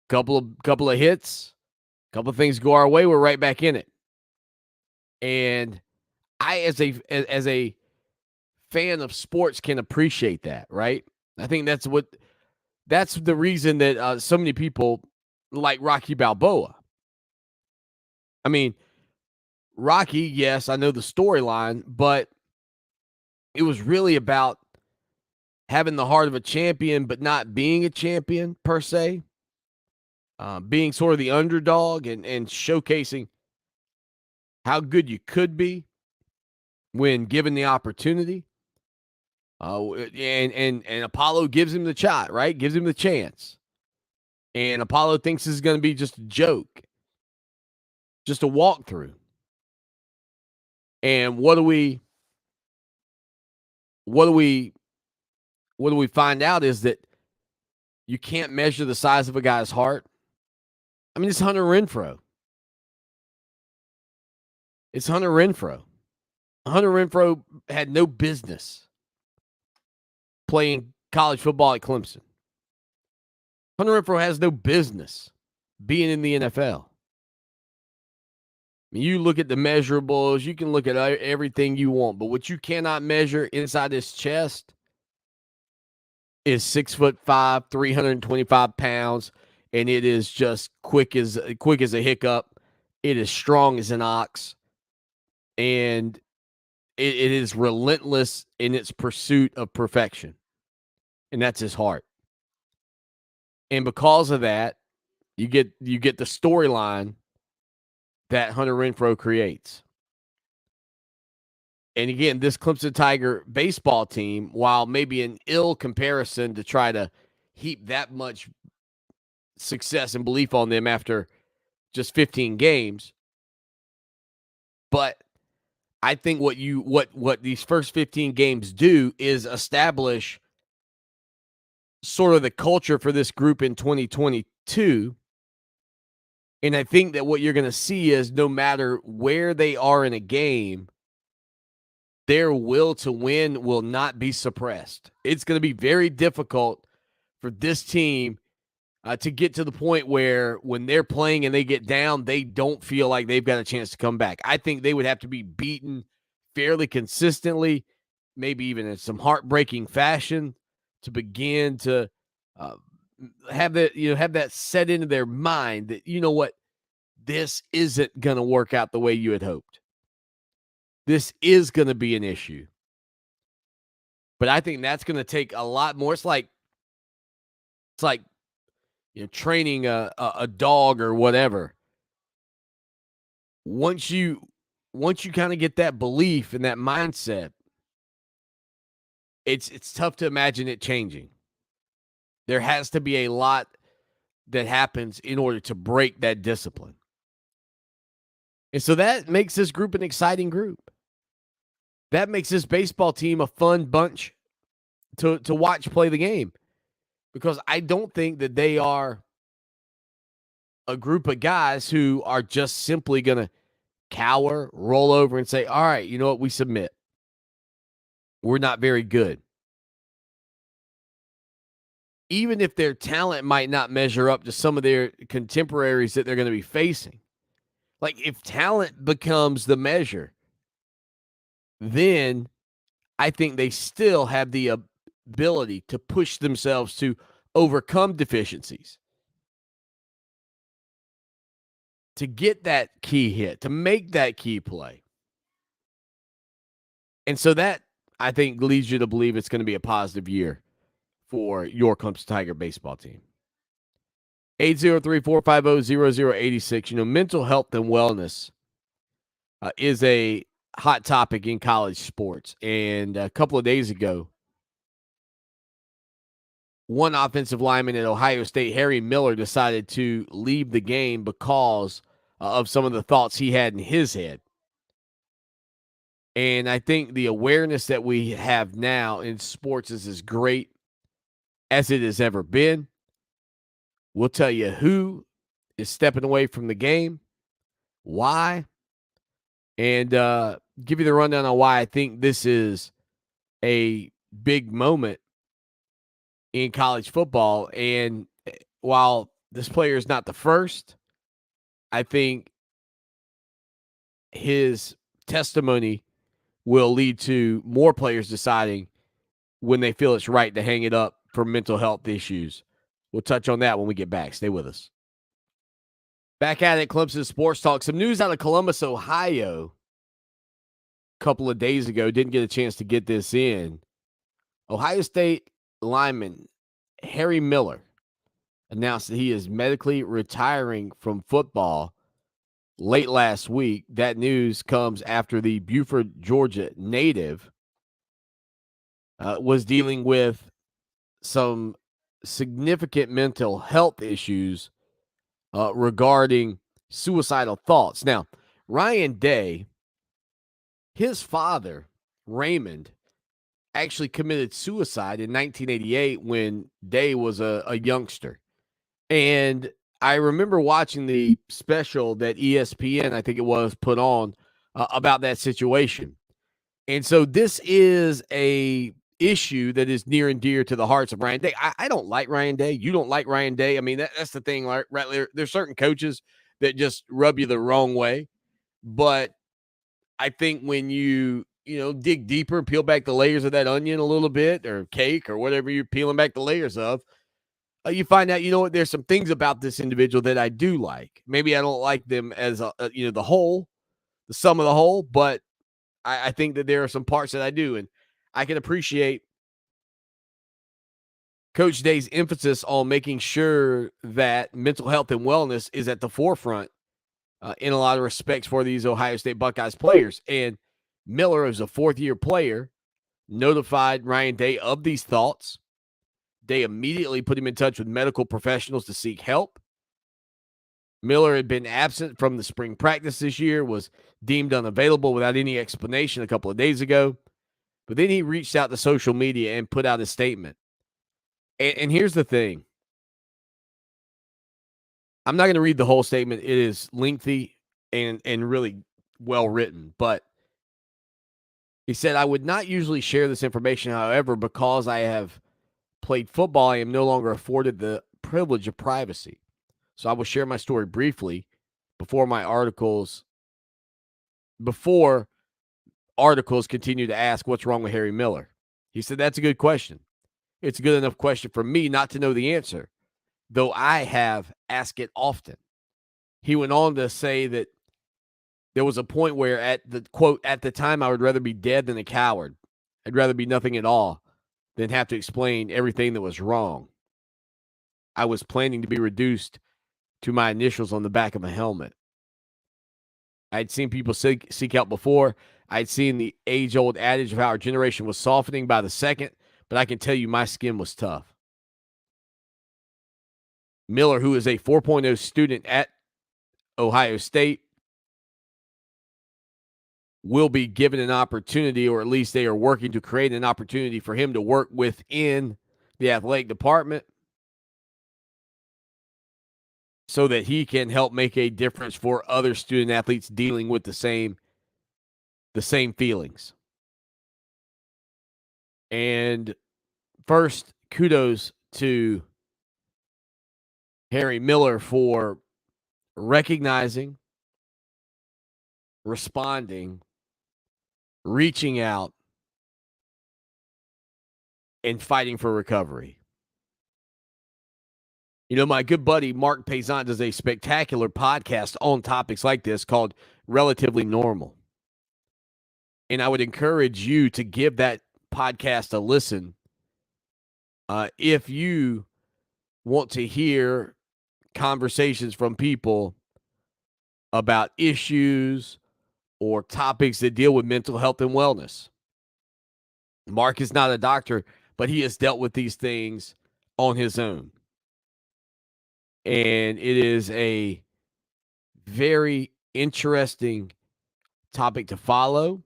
couple of hits, couple of things go our way, we're right back in it. And I, as a fan of sports, can appreciate that, right? I think that's the reason that so many people like Rocky Balboa. I mean, Rocky, yes, I know the storyline, but it was really about having the heart of a champion, but not being a champion per se. Being sort of the underdog and showcasing how good you could be when given the opportunity. And Apollo gives him the shot, right? Gives him the chance. And Apollo thinks this is going to be just a joke, just a walkthrough. And what do we find out is that you can't measure the size of a guy's heart. I mean, it's Hunter Renfrow. Hunter Renfrow had no business playing college football at Clemson. Hunter Renfrow has no business being in the NFL. I mean, you look at the measurables, you can look at everything you want, but what you cannot measure inside his chest is 6'5", 325 pounds, and it is just quick as a hiccup. It is strong as an ox, and it is relentless in its pursuit of perfection, and that's his heart. And because of that, you get the storyline that Hunter Renfrow creates. And again, this Clemson Tiger baseball team, while maybe an ill comparison to try to heap that much success and belief on them after just 15 games, but I think what these first 15 games do is establish sort of the culture for this group in 2022. And I think that what you're going to see is no matter where they are in a game, their will to win will not be suppressed. It's going to be very difficult for this team to get to the point where when they're playing and they get down, they don't feel like they've got a chance to come back. I think they would have to be beaten fairly consistently, maybe even in some heartbreaking fashion, to begin to have that set into their mind that, you know what, this isn't going to work out the way you had hoped. This is going to be an issue. But I think that's going to take a lot more. It's like training a dog or whatever. Once you kind of get that belief and that mindset, it's tough to imagine it changing. There has to be a lot that happens in order to break that discipline. And so that makes this group an exciting group. That makes this baseball team a fun bunch to watch play the game. Because I don't think that they are a group of guys who are just simply going to cower, roll over, and say, all right, you know what, we submit. We're not very good. Even if their talent might not measure up to some of their contemporaries that they're going to be facing. Like, if talent becomes the measure, then I think they still have the ability to push themselves to overcome deficiencies, to get that key hit, to make that key play. And so that, I think, leads you to believe it's going to be a positive year for your Clemson Tiger baseball team. 803-450-0086. Mental health and wellness is a hot topic in college sports. And a couple of days ago, one offensive lineman at Ohio State, Harry Miller, decided to leave the game because of some of the thoughts he had in his head. And I think the awareness that we have now in sports is as great as it has ever been. We'll tell you who is stepping away from the game, why, and give you the rundown on why I think this is a big moment in college football. And while this player is not the first, I think his testimony will lead to more players deciding when they feel it's right to hang it up for mental health issues. We'll touch on that when we get back. Stay with us. Back at it, Clemson Sports Talk. Some news out of Columbus, Ohio, a couple of days ago. Didn't get a chance to get this in. Ohio State lineman Harry Miller announced that he is medically retiring from football late last week. That news comes after the Buford, Georgia native was dealing with some significant mental health issues regarding suicidal thoughts. Now, Ryan Day, his father, Raymond, actually committed suicide in 1988 when Day was a youngster. And I remember watching the special that ESPN, I think it was, put on about that situation. And so this is a issue that is near and dear to the hearts of Ryan Day. I don't like Ryan Day. You don't like Ryan Day. I mean, that's the thing, right there. There's certain coaches that just rub you the wrong way. But I think when you dig deeper and peel back the layers of that onion a little bit, or cake, or whatever you're peeling back the layers of, you find out, there's some things about this individual that I do like. Maybe I don't like them as the whole, the sum of the whole, but I think that there are some parts that I do. And I can appreciate Coach Day's emphasis on making sure that mental health and wellness is at the forefront in a lot of respects for these Ohio State Buckeyes players. And Miller, as a fourth-year player, notified Ryan Day of these thoughts. Day immediately put him in touch with medical professionals to seek help. Miller had been absent from the spring practice this year, was deemed unavailable without any explanation a couple of days ago. But then he reached out to social media and put out a statement. And here's the thing. I'm not going to read the whole statement. It is lengthy and really well written. But he said, I would not usually share this information. However, because I have played football, I am no longer afforded the privilege of privacy. So I will share my story briefly before articles continue to ask what's wrong with Harry Miller. He said, that's a good question. It's a good enough question for me not to know the answer, though I have asked it often. He went on to say that there was a point where at the time, I would rather be dead than a coward. I'd rather be nothing at all than have to explain everything that was wrong. I was planning to be reduced to my initials on the back of a helmet. I'd seen people seek help before. I'd seen the age-old adage of how our generation was softening by the second, but I can tell you my skin was tough. Miller, who is a 4.0 student at Ohio State, will be given an opportunity, or at least they are working to create an opportunity for him to work within the athletic department so that he can help make a difference for other student athletes dealing with the same feelings. And first, kudos to Harry Miller for recognizing, responding, reaching out, and fighting for recovery. You know, my good buddy Mark Payson does a spectacular podcast on topics like this called Relatively Normal. And I would encourage you to give that podcast a listen if you want to hear conversations from people about issues or topics that deal with mental health and wellness. Mark is not a doctor, but he has dealt with these things on his own. And it is a very interesting topic to follow.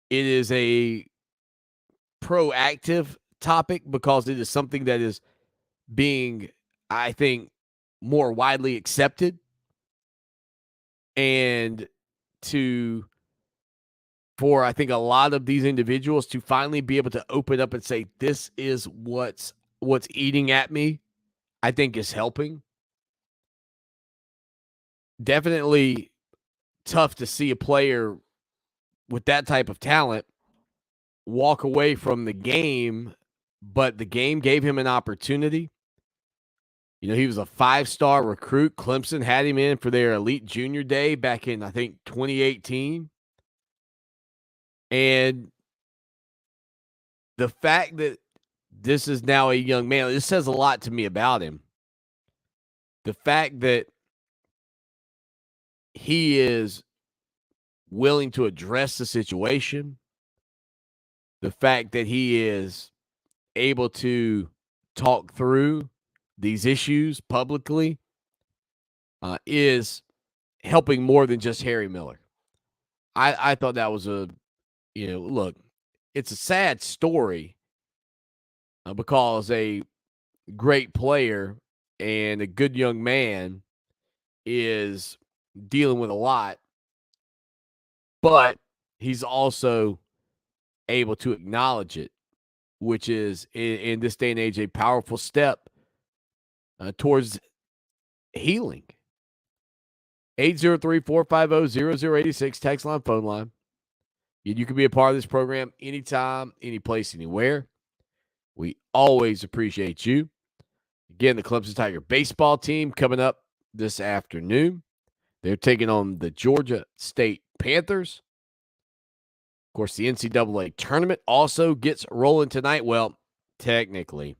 It is a proactive topic because it is something that is being, I think, more widely accepted. And for I think a lot of these individuals to finally be able to open up and say, this is what's eating at me, I think is helping. Definitely tough to see a player with that type of talent walk away from the game, but the game gave him an opportunity. You know, he was a 5-star recruit. Clemson had him in for their elite junior day back in, I think, 2018. And the fact that this is now a young man, this says a lot to me about him. The fact that he is willing to address the situation, the fact that he is able to talk through these issues publicly is helping more than just Harry Miller. I thought that was look, it's a sad story because a great player and a good young man is dealing with a lot, but he's also able to acknowledge it, which is in this day and age a powerful step towards healing. 803-450-0086 text line, phone line. You can be a part of this program anytime, any place, anywhere. We always appreciate you. Again, the Clemson Tiger baseball team coming up this afternoon. They're taking on the Georgia State Panthers. Of course, the NCAA tournament also gets rolling tonight. Well, technically,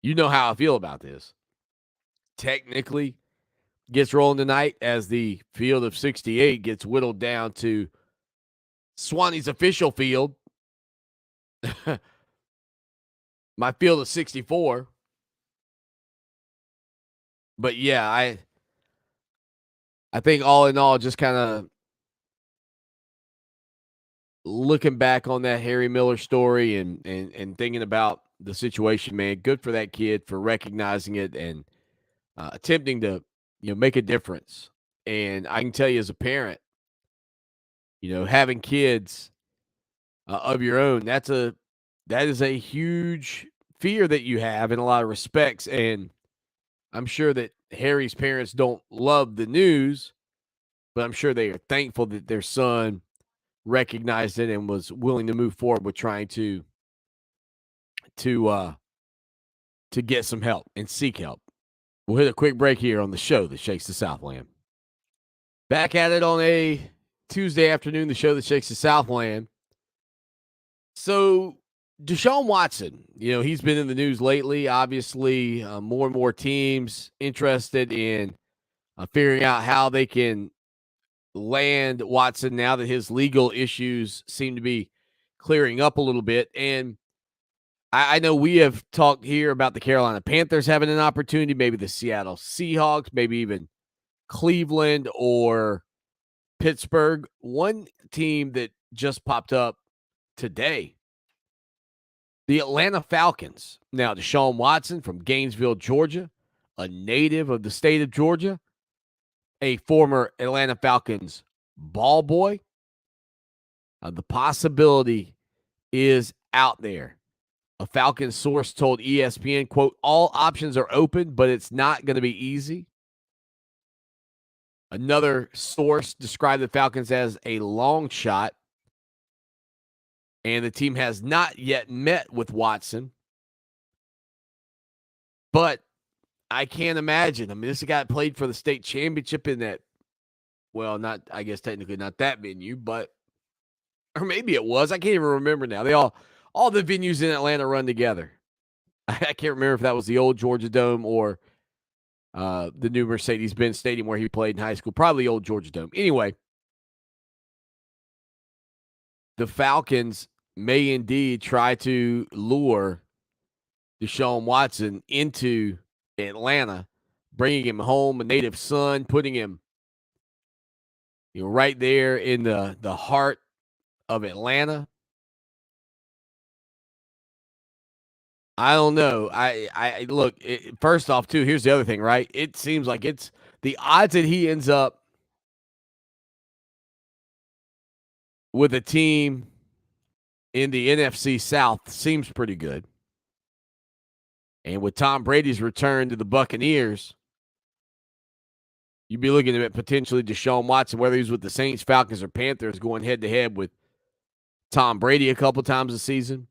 you know how I feel about this. Technically, gets rolling tonight as the field of 68 gets whittled down to Swanee's official field. My field of 64. But yeah, I think all in all, just kind of looking back on that Harry Miller story and thinking about the situation, man, good for that kid for recognizing it and attempting to, make a difference. And I can tell you as a parent, having kids of your own, that is a huge fear that you have in a lot of respects. And I'm sure that Harry's parents don't love the news, but I'm sure they are thankful that their son recognized it and was willing to move forward with trying to get some help and seek help. We'll hit a quick break here on the show that shakes the Southland. Back at it on a Tuesday afternoon, the show that shakes the Southland. So Deshaun Watson, he's been in the news lately. Obviously, more and more teams interested in figuring out how they can land Watson now that his legal issues seem to be clearing up a little bit. And I know we have talked here about the Carolina Panthers having an opportunity, maybe the Seattle Seahawks, maybe even Cleveland or Pittsburgh. One team that just popped up today, the Atlanta Falcons. Now, Deshaun Watson from Gainesville, Georgia, a native of the state of Georgia, a former Atlanta Falcons ball boy. The possibility is out there. A Falcons source told ESPN, quote, all options are open, but it's not going to be easy. Another source described the Falcons as a long shot, and the team has not yet met with Watson. But I can't imagine. I mean, this guy played for the state championship in that, well, not, I guess technically not that venue, but, or maybe it was. I can't even remember now. All the venues in Atlanta run together. I can't remember if that was the old Georgia Dome or the new Mercedes-Benz Stadium where he played in high school. Probably old Georgia Dome. Anyway, the Falcons may indeed try to lure Deshaun Watson into Atlanta, bringing him home, a native son, putting him right there in the heart of Atlanta. I don't know. I look, first off, too, here's the other thing, right? It seems like it's the odds that he ends up with a team in the NFC South seems pretty good. And with Tom Brady's return to the Buccaneers, you'd be looking at potentially Deshaun Watson, whether he's with the Saints, Falcons, or Panthers, going head-to-head with Tom Brady a couple times a season.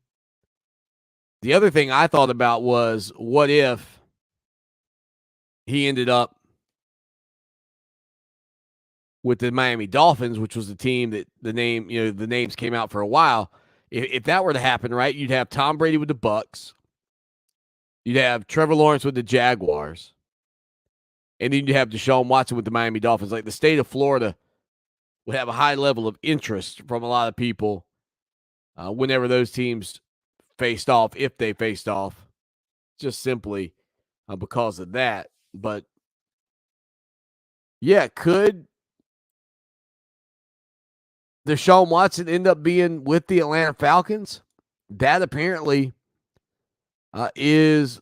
The other thing I thought about was, what if he ended up with the Miami Dolphins, which was the team that the names came out for a while. If that were to happen, right, you'd have Tom Brady with the Bucs. You'd have Trevor Lawrence with the Jaguars. And then you'd have Deshaun Watson with the Miami Dolphins. Like, the state of Florida would have a high level of interest from a lot of people whenever those teams faced off, if they faced off, just simply because of that. But, yeah, could Deshaun Watson end up being with the Atlanta Falcons? That apparently is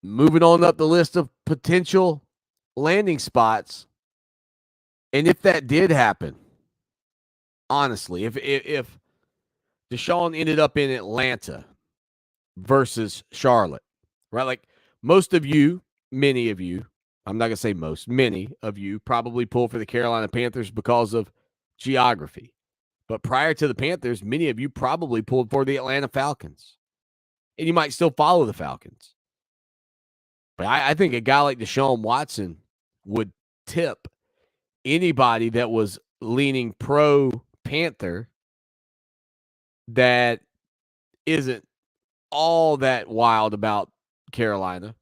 moving on up the list of potential landing spots. And if that did happen, honestly, if Deshaun ended up in Atlanta versus Charlotte, right? Like, most of you, many of you, I'm not going to say most, many of you probably pull for the Carolina Panthers because of geography. But prior to the Panthers, many of you probably pulled for the Atlanta Falcons. And you might still follow the Falcons. But I think a guy like Deshaun Watson would tip anybody that was leaning pro-Panther that isn't all that wild about Carolina.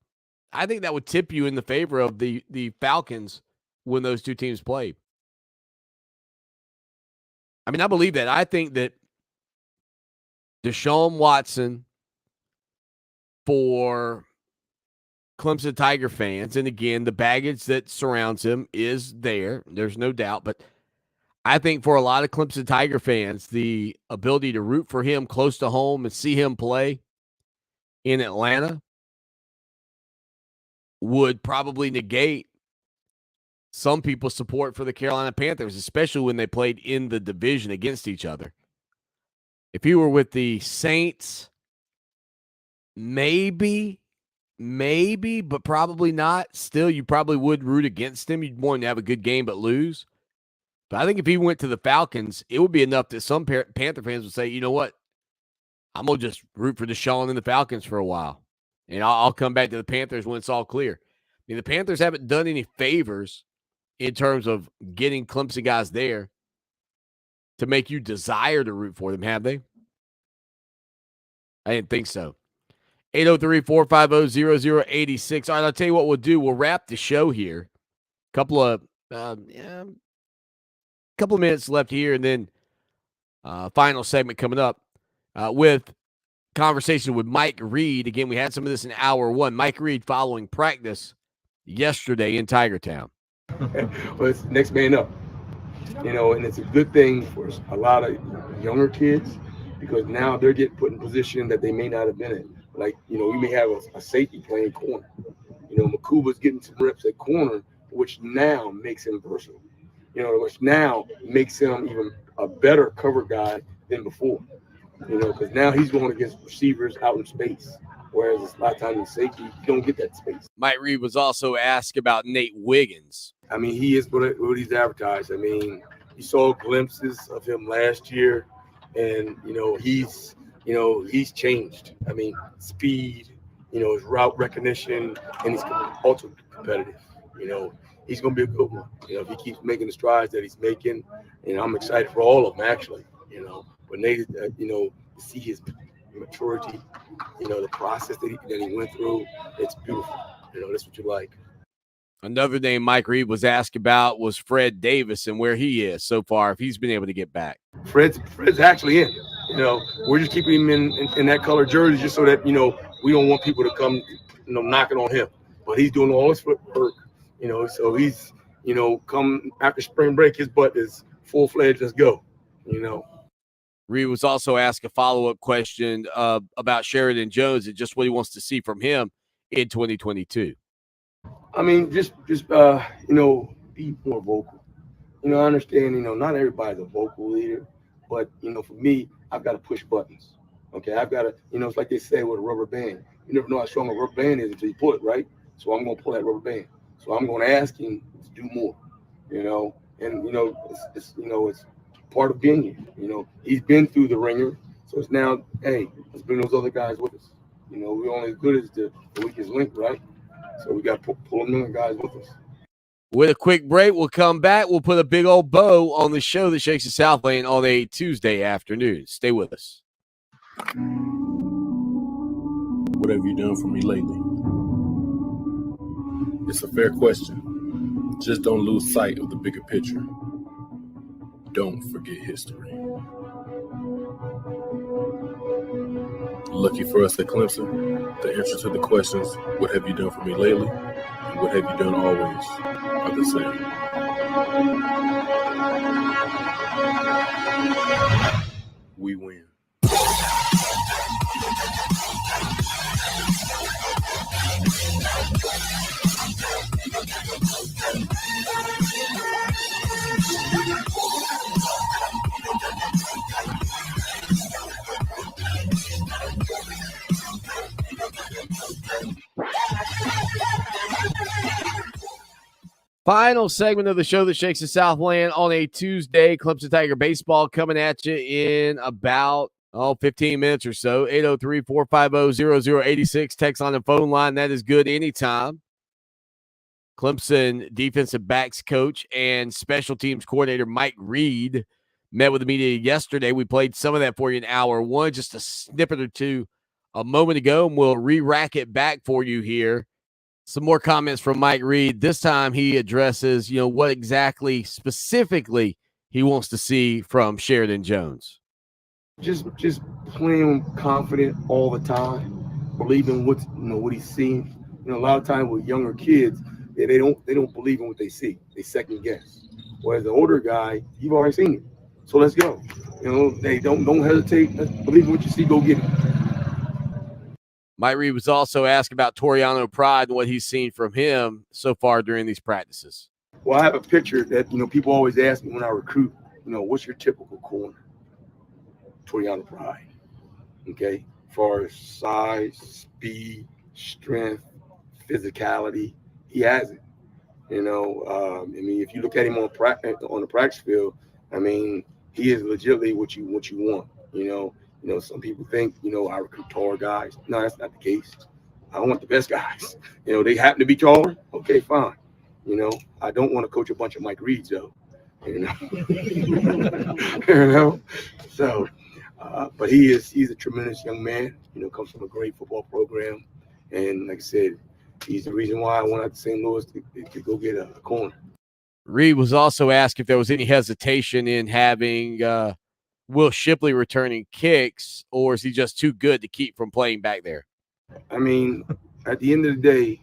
I think that would tip you in the favor of the Falcons when those two teams played. I mean, I believe that. I think that Deshaun Watson, for Clemson Tiger fans, and again, the baggage that surrounds him is there. There's no doubt. But I think for a lot of Clemson Tiger fans, the ability to root for him close to home and see him play in Atlanta would probably negate some people's support for the Carolina Panthers, especially when they played in the division against each other. If he were with the Saints Maybe, but probably not. Still, you probably would root against him. You'd want him to have a good game but lose. But I think if he went to the Falcons, it would be enough that some Panther fans would say, you know what? I'm going to just root for Deshaun and the Falcons for a while. And I'll come back to the Panthers when it's all clear. I mean, the Panthers haven't done any favors in terms of getting Clemson guys there to make you desire to root for them, have they? I didn't think so. 803-450-0086. All right, I'll tell you what we'll do. We'll wrap the show here. Couple of minutes left here, and then final segment coming up with conversation with Mike Reed. Again, we had some of this in hour one. Mike Reed following practice yesterday in Tiger Town. Well, it's next man up, and it's a good thing for a lot of younger kids because now they're getting put in position that they may not have been in. Like, you may have a safety playing corner. Makuba's getting some reps at corner, which now makes him versatile. Which now makes him even a better cover guy than before. Because now he's going against receivers out in space. Whereas a lot of times in safety, you don't get that space. Mike Reed was also asked about Nate Wiggins. I mean, he is what he's advertised. I mean, you saw glimpses of him last year, and he's changed. I mean, speed, his route recognition, and he's also competitive. He's going to be a good one. If he keeps making the strides that he's making, and I'm excited for all of them actually. But Nate, to see his maturity, the process that he went through, it's beautiful. That's what you like. Another name Mike Reed was asked about was Fred Davis and where he is so far, if he's been able to get back. Fred's actually in. We're just keeping him in that color jersey just so that, we don't want people to come, knocking on him. But he's doing all his footwork, so he's, come after spring break, his butt is full-fledged, let's go, Reed was also asked a follow-up question about Sheridan Jones and just what he wants to see from him in 2022. I mean, just be more vocal. I understand, not everybody's a vocal leader, but, for me, I've got to push buttons. Okay, I've got to, it's like they say with a rubber band. You never know how strong a rubber band is until you pull it, right? So I'm going to pull that rubber band. So I'm going to ask him to do more, and, it's part of being here. He's been through the ringer. So it's now, hey, let's bring those other guys with us. We're only as good as the weakest link, right? So we got to pull them other guys with us. With a quick break, we'll come back. We'll put a big old bow on the show that shakes the Southland on a Tuesday afternoon. Stay with us. What have you done for me lately? It's a fair question. Just don't lose sight of the bigger picture. Don't forget history. Lucky for us at Clemson, the answer to the questions, what have you done for me lately, and what have you done always, are the same. We win. Final segment of the show that shakes the Southland on a Tuesday. Clemson Tiger baseball coming at you in about 15 minutes or so. 803-450-0086. Text on the phone line. That is good anytime. Clemson defensive backs coach and special teams coordinator Mike Reed met with the media yesterday. We played some of that for you in hour one, just a snippet or two a moment ago, and we'll re-rack it back for you here. Some more comments from Mike Reed. This time he addresses, what exactly specifically he wants to see from Sheridan Jones. Just playing confident all the time, believing what he's seeing. A lot of times with younger kids, they don't believe in what they see. They second guess. Whereas the older guy, you've already seen it. So let's go. They don't hesitate. Believe in what you see. Go get it. Mike Reed was also asked about Toriano Pride and what he's seen from him so far during these practices. Well, I have a picture that, people always ask me when I recruit, what's your typical corner? Toriano Pride. Okay. far as size, speed, strength, physicality. He has it. I mean, if you look at him on the practice field, I mean, he is legitimately what you want. Some people think, I recruit tall guys. No, that's not the case. I want the best guys. They happen to be taller. Okay, fine. I don't want to coach a bunch of Mike Reeds though. So, but he's a tremendous young man. Comes from a great football program, and like I said, he's the reason why I went out to St. Louis to go get a corner. Reed was also asked if there was any hesitation in having Will Shipley returning kicks, or is he just too good to keep from playing back there? I mean, at the end of the day,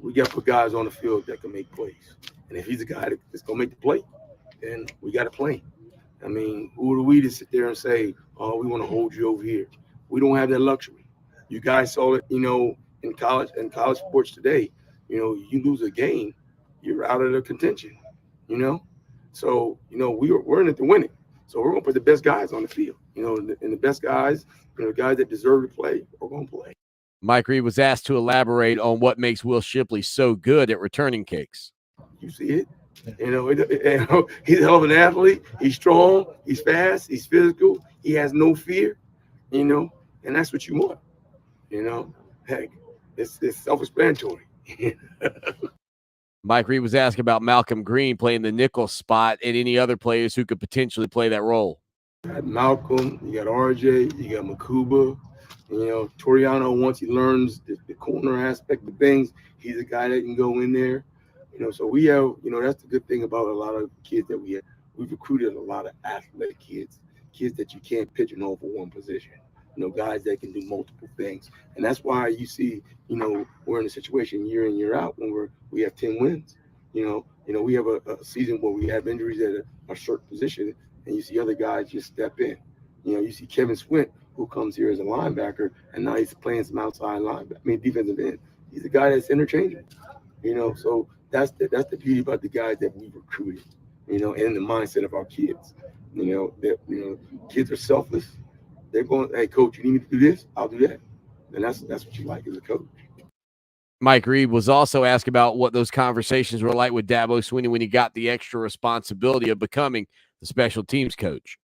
we got to put guys on the field that can make plays. And if he's a guy that's going to make the play, then we got to play him. I mean, who are we to sit there and say, oh, we want to hold you over here? We don't have that luxury. You guys saw it, in college sports today. You lose a game, you're out of the contention, So, we're in it to win it. So we're going to put the best guys on the field, and the best guys, guys that deserve to play are going to play. Mike Reed was asked to elaborate on what makes Will Shipley so good at returning kicks. You see it. He's a hell of an athlete. He's strong. He's fast. He's physical. He has no fear, and that's what you want. Heck, it's self-explanatory. Mike Reed was asked about Malcolm Green playing the nickel spot and any other players who could potentially play that role. You got Malcolm, you got RJ, you got Makuba. Toriano, once he learns the corner aspect of things, he's a guy that can go in there. So we have, that's the good thing about a lot of kids that we have. We've recruited a lot of athletic kids that you can't pigeonhole for one position. Guys that can do multiple things. And that's why you see, we're in a situation year in, year out when we have 10 wins. We have a season where we have injuries at a certain position, and you see other guys just step in. You see Kevin Swint, who comes here as a linebacker, and now he's playing some outside defensive end. He's a guy that's interchangeable. So that's the beauty about the guys that we recruited, and the mindset of our kids. Kids are selfless. They're going, hey, coach, you need me to do this? I'll do that. And that's what you like as a coach. Mike Reed was also asked about what those conversations were like with Dabo Swinney when he got the extra responsibility of becoming the special teams coach.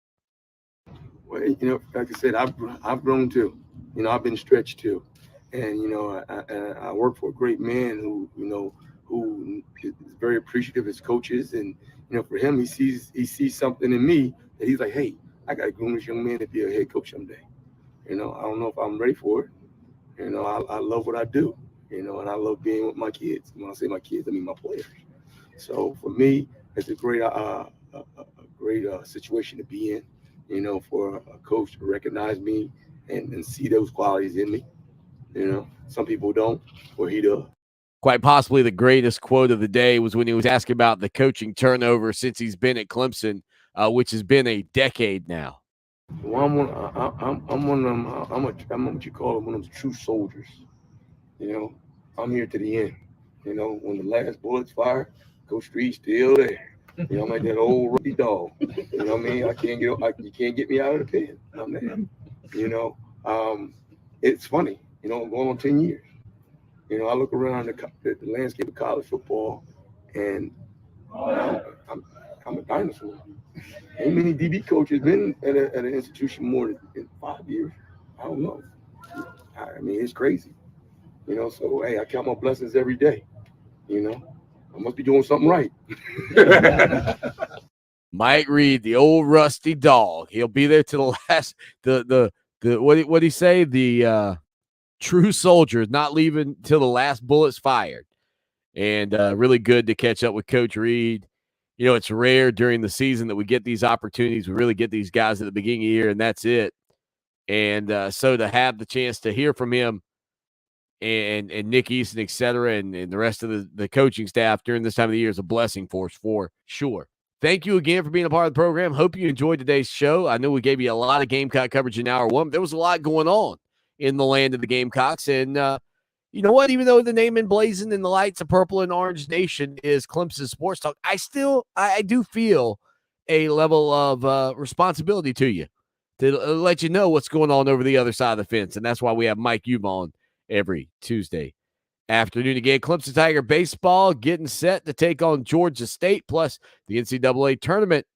Well, like I said, I've grown too. I've been stretched too. And, I work for a great man who is very appreciative of his coaches. And, for him, he sees something in me that he's like, hey, I got to groom this young man to be a head coach someday. I don't know if I'm ready for it. I love what I do, and I love being with my kids. When I say my kids, I mean my players. So for me, it's a great situation to be in, for a coach to recognize me and see those qualities in me. Some people don't, or he does. Quite possibly the greatest quote of the day was when he was asked about the coaching turnover since he's been at Clemson, which has been a decade now. Well, I'm one of them. I'm what you call one of those true soldiers. I'm here to the end. When the last bullet's fired, Coach Street's still there. I'm like that old rusty dog. You know what I mean? You can't get me out of the pen. I'm there. It's funny. I'm going on 10 years. I look around the landscape of college football, and I'm a dinosaur. Ain't many DB coaches been at an institution more than 5 years. I don't know. I mean, it's crazy. So, hey, I count my blessings every day. I must be doing something right. Mike Reed, the old rusty dog. He'll be there to the last. The what he say? The true soldier is not leaving till the last bullet's fired. And really good to catch up with Coach Reed. It's rare during the season that we get these opportunities. We really get these guys at the beginning of the year, and that's it. And so to have the chance to hear from him and Nick Easton, et cetera, and the rest of the coaching staff during this time of the year is a blessing for us, for sure. Thank you again for being a part of the program. Hope you enjoyed today's show. I know we gave you a lot of Gamecock coverage in hour one. There was a lot going on in the land of the Gamecocks. And you know what? Even though the name emblazoned in the lights of Purple and Orange Nation is Clemson Sports Talk, I do feel a level of responsibility to you to let you know what's going on over the other side of the fence. And that's why we have Mike Yuma on every Tuesday afternoon. Again, Clemson Tiger baseball getting set to take on Georgia State. Plus, the NCAA tournament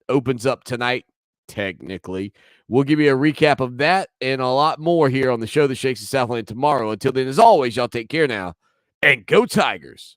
opens up tonight, technically. We'll give you a recap of that and a lot more here on the show that shakes the Southland tomorrow. Until then, as always, y'all take care now and go Tigers.